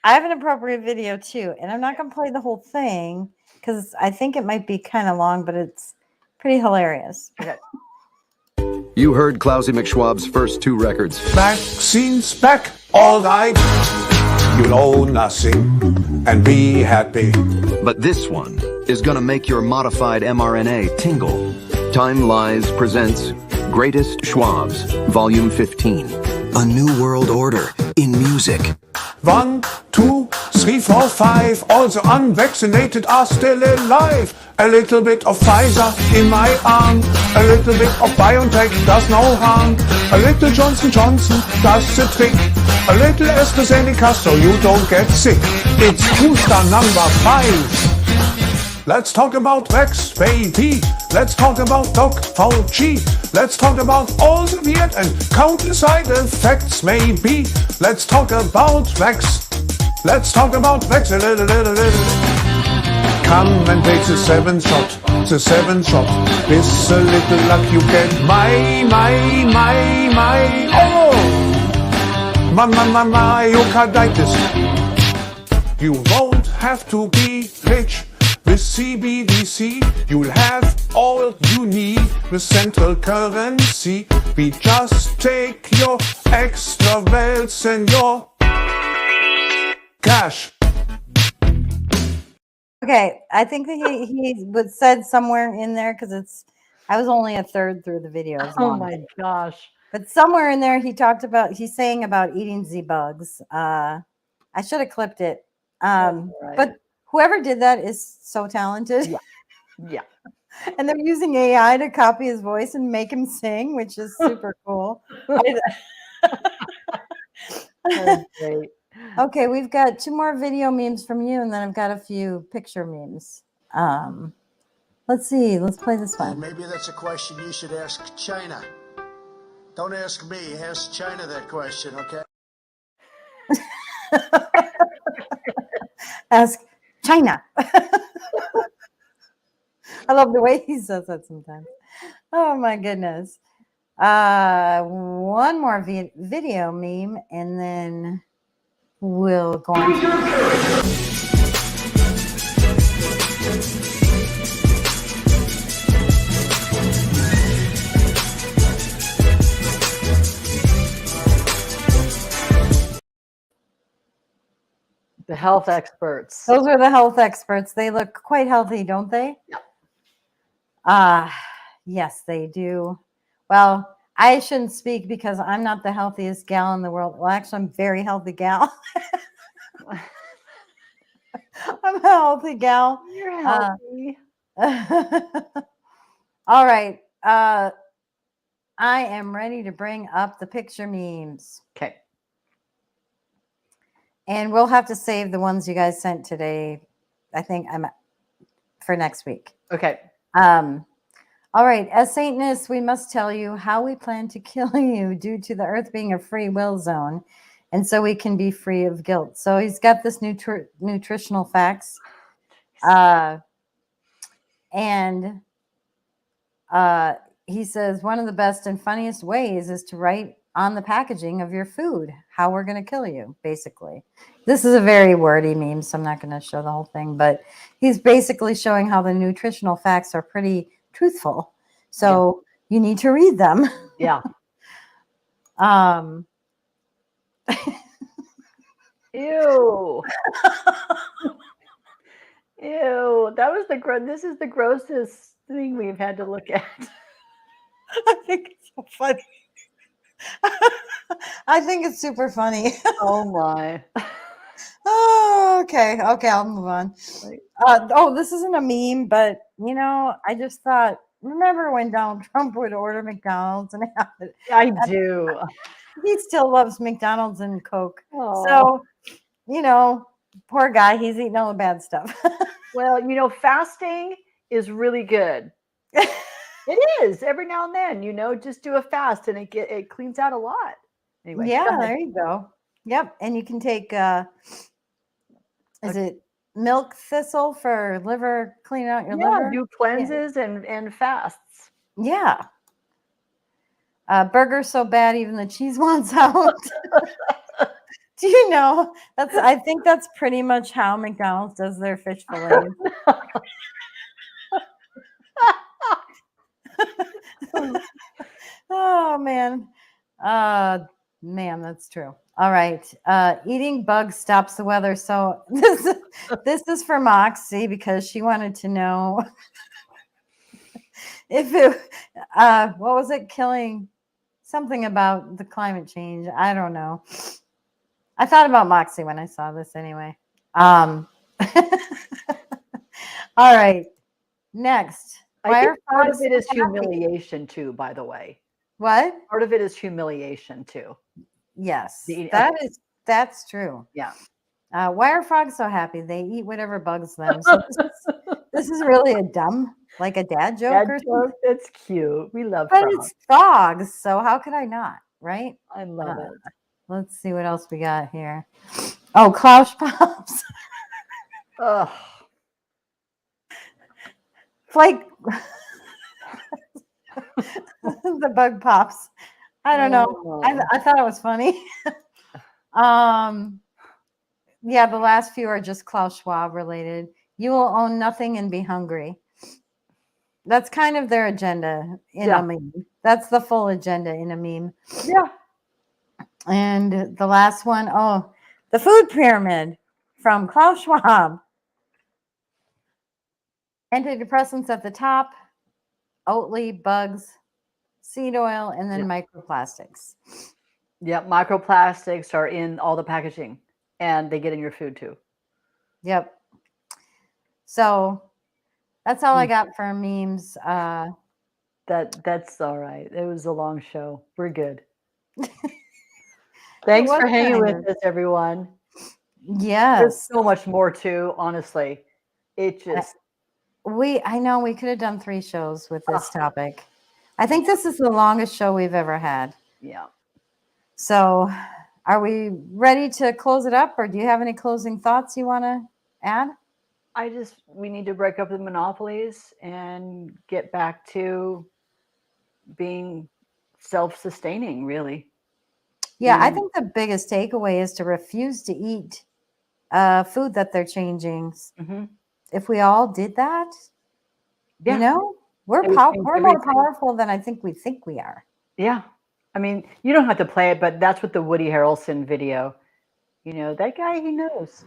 I have an appropriate video too, and I'm not going to play the whole thing because I think it might be kind of long, but it's pretty hilarious. Okay. You heard Klausy McSchwab's first 2 records. Vaccines back, all right. You know nothing and be happy. But this one is gonna make your modified mRNA tingle. Time Lies presents Greatest Schwabs, Volume 15. A New World Order in Music. 1, 2, 3, 4, 5. All the unvaccinated are still alive. A little bit of Pfizer in my arm. A little bit of BioNTech does no harm. A little Johnson Johnson does the trick. A little AstraZeneca so you don't get sick. It's booster number 5. Let's talk about Vax, baby. Let's talk about Doc Fauci. Let's talk about all the weird and countless side effects, maybe. Let's talk about Vax. Let's talk about Vax a little. Come and take the 7th shot. The 7th shot. With a little luck you get my. Oh! Myocarditis. You won't have to be rich. With CBDC, you'll have all you need with central currency. We just take your extra wealth and your cash. Okay, I think that he was said somewhere in there because I was only a third through the video. It's a Oh long my video. gosh. But somewhere in there he's saying about eating Z bugs. I should have clipped it. Right. But whoever did that is so talented. Yeah. And they're using AI to copy his voice and make him sing, which is super cool. That's great. Okay, we've got 2 more video memes from you, and then I've got a few picture memes. Let's see. Let's play this one. Maybe that's a question you should ask China. Don't ask me. Ask China that question, okay? Ask China. I love the way he says that sometimes. Oh my goodness. One more video meme, and then we'll go on. The health experts. Those are the health experts. They look quite healthy, don't they? Yeah. Yes, they do. Well, I shouldn't speak because I'm not the healthiest gal in the world. Well, actually, I'm a very healthy gal. I'm a healthy gal. You're healthy. All right. I am ready to bring up the picture memes. Okay. And we'll have to save the ones you guys sent today. I think for next week. Okay. All right. As Satanists, we must tell you how we plan to kill you due to the earth being a free will zone. And so we can be free of guilt. So he's got this nutritional facts. And he says one of the best and funniest ways is to write on the packaging of your food how we're going to kill you, basically. This is a very wordy meme, so I'm not going to show the whole thing, but he's basically showing how the nutritional facts are pretty truthful. So you need to read them. Yeah. Ew. Ew. That was this is the grossest thing we've had to look at. I think it's so funny. I think it's super funny. Oh my. Oh, okay. Okay, I'll move on. This isn't a meme, but I just thought, remember when Donald Trump would order McDonald's and have it? I do. He still loves McDonald's and Coke. Aw. So, poor guy, he's eating all the bad stuff. Well, fasting is really good. It is every now and then, just do a fast and it cleans out a lot. Anyway, Yeah, there you go. Yep. And you can take, is it milk thistle for liver, clean out your liver? do cleanses and fasts. Yeah. Burger's so bad, even the cheese wants out. Do you know I think that's pretty much how McDonald's does their fish fillets. Oh man. Man, that's true. All right. Eating bugs stops the weather. So this is for Moxie because she wanted to know if it what was it killing something about the climate change. I don't know. I thought about Moxie when I saw this anyway. All right. Next. I think part of frogs it is so happy? humiliation too, by the way. What? Part of it is humiliation too. Yes. The- That's true. Yeah. Why are frogs so happy? They eat whatever bugs them. So this is really a dumb, like a dad joke or something. That's cute. We love But frogs. it's frogs, so how could I not? Right? I love it. Let's see what else we got here. Oh, Klaus Pops. Ugh. Flake. The bug pops. I don't know. Oh. I thought it was funny. Yeah, the last few are just Klaus Schwab related. You will own nothing and be hungry. That's kind of their agenda in a meme. That's the full agenda in a meme. Yeah. And the last one, the food pyramid from Klaus Schwab. Antidepressants at the top, Oatly, bugs, seed oil, and then microplastics. Yep. Microplastics are in all the packaging and they get in your food too. Yep. So that's all I got for memes. That's all right. It was a long show. We're good. Thanks for hanging with us, everyone. Yes. There's so much more too, honestly. It just I know we could have done 3 shows with this topic. I think this is the longest show we've ever had. Yeah. So are we ready to close it up, or do you have any closing thoughts you want to add? We need to break up the monopolies and get back to being self-sustaining, really. Yeah, I think the biggest takeaway is to refuse to eat food that they're changing. Mm-hmm. If we all did that, you know, we're more everything. powerful than I think we are. Yeah. I mean, you don't have to play it, but that's what the Woody Harrelson video. You know, that guy, he knows.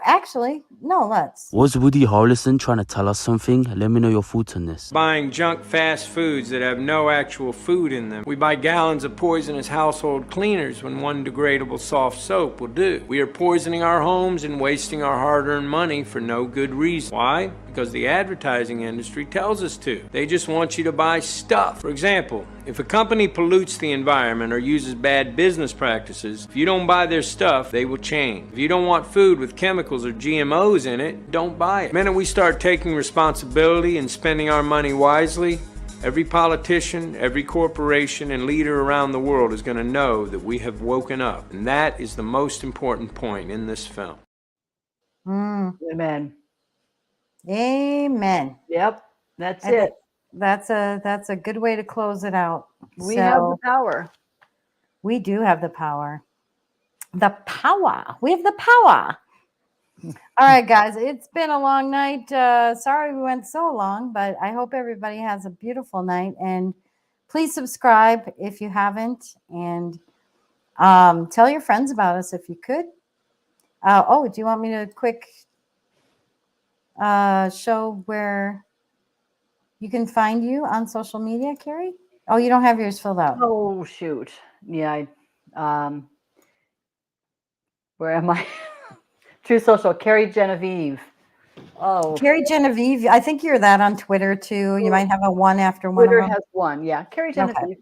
Actually, no, let's. Was Woody Harrelson trying to tell us something? Let me know your thoughts on this. Buying junk fast foods that have no actual food in them. We buy gallons of poisonous household cleaners when one degradable soft soap will do. We are poisoning our homes and wasting our hard-earned money for no good reason. Why? Because the advertising industry tells us to. They just want you to buy stuff. For example, if a company pollutes the environment or uses bad business practices, if you don't buy their stuff, they will change. If you don't want food with chemicals or GMOs in it, don't buy it. The minute we start taking responsibility and spending our money wisely, every politician, every corporation, and leader around the world is going to know that we have woken up. And that is the most important point in this film. Amen. Amen. Yep. That's it. That's a good way to close it out. We have the power. We do have the power. The power. We have the power. All right, guys. It's been a long night. Sorry we went so long, but I hope everybody has a beautiful night. And please subscribe if you haven't. And tell your friends about us if you could. Do you want me to quick show where you can find you on social media, Carrie? Oh, you don't have yours filled out. Oh, shoot. Yeah. Where am I? True Social, Carrie Genevieve. Oh, Carrie Genevieve. I think you're that on Twitter too. You might have a 1 after one. Twitter has 1. Yeah, Carrie Genevieve. Okay.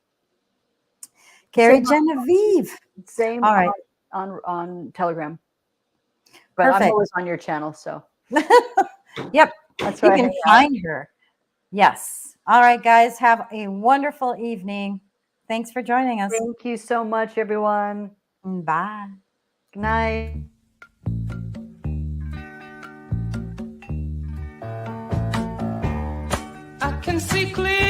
Carrie Genevieve. Same All right. on Telegram. But Perfect. I'm always on your channel, so. Yep. That's You right. can find her. Yes. All right, guys. Have a wonderful evening. Thanks for joining us. Thank you so much, everyone. Bye. Good night. I can see clear.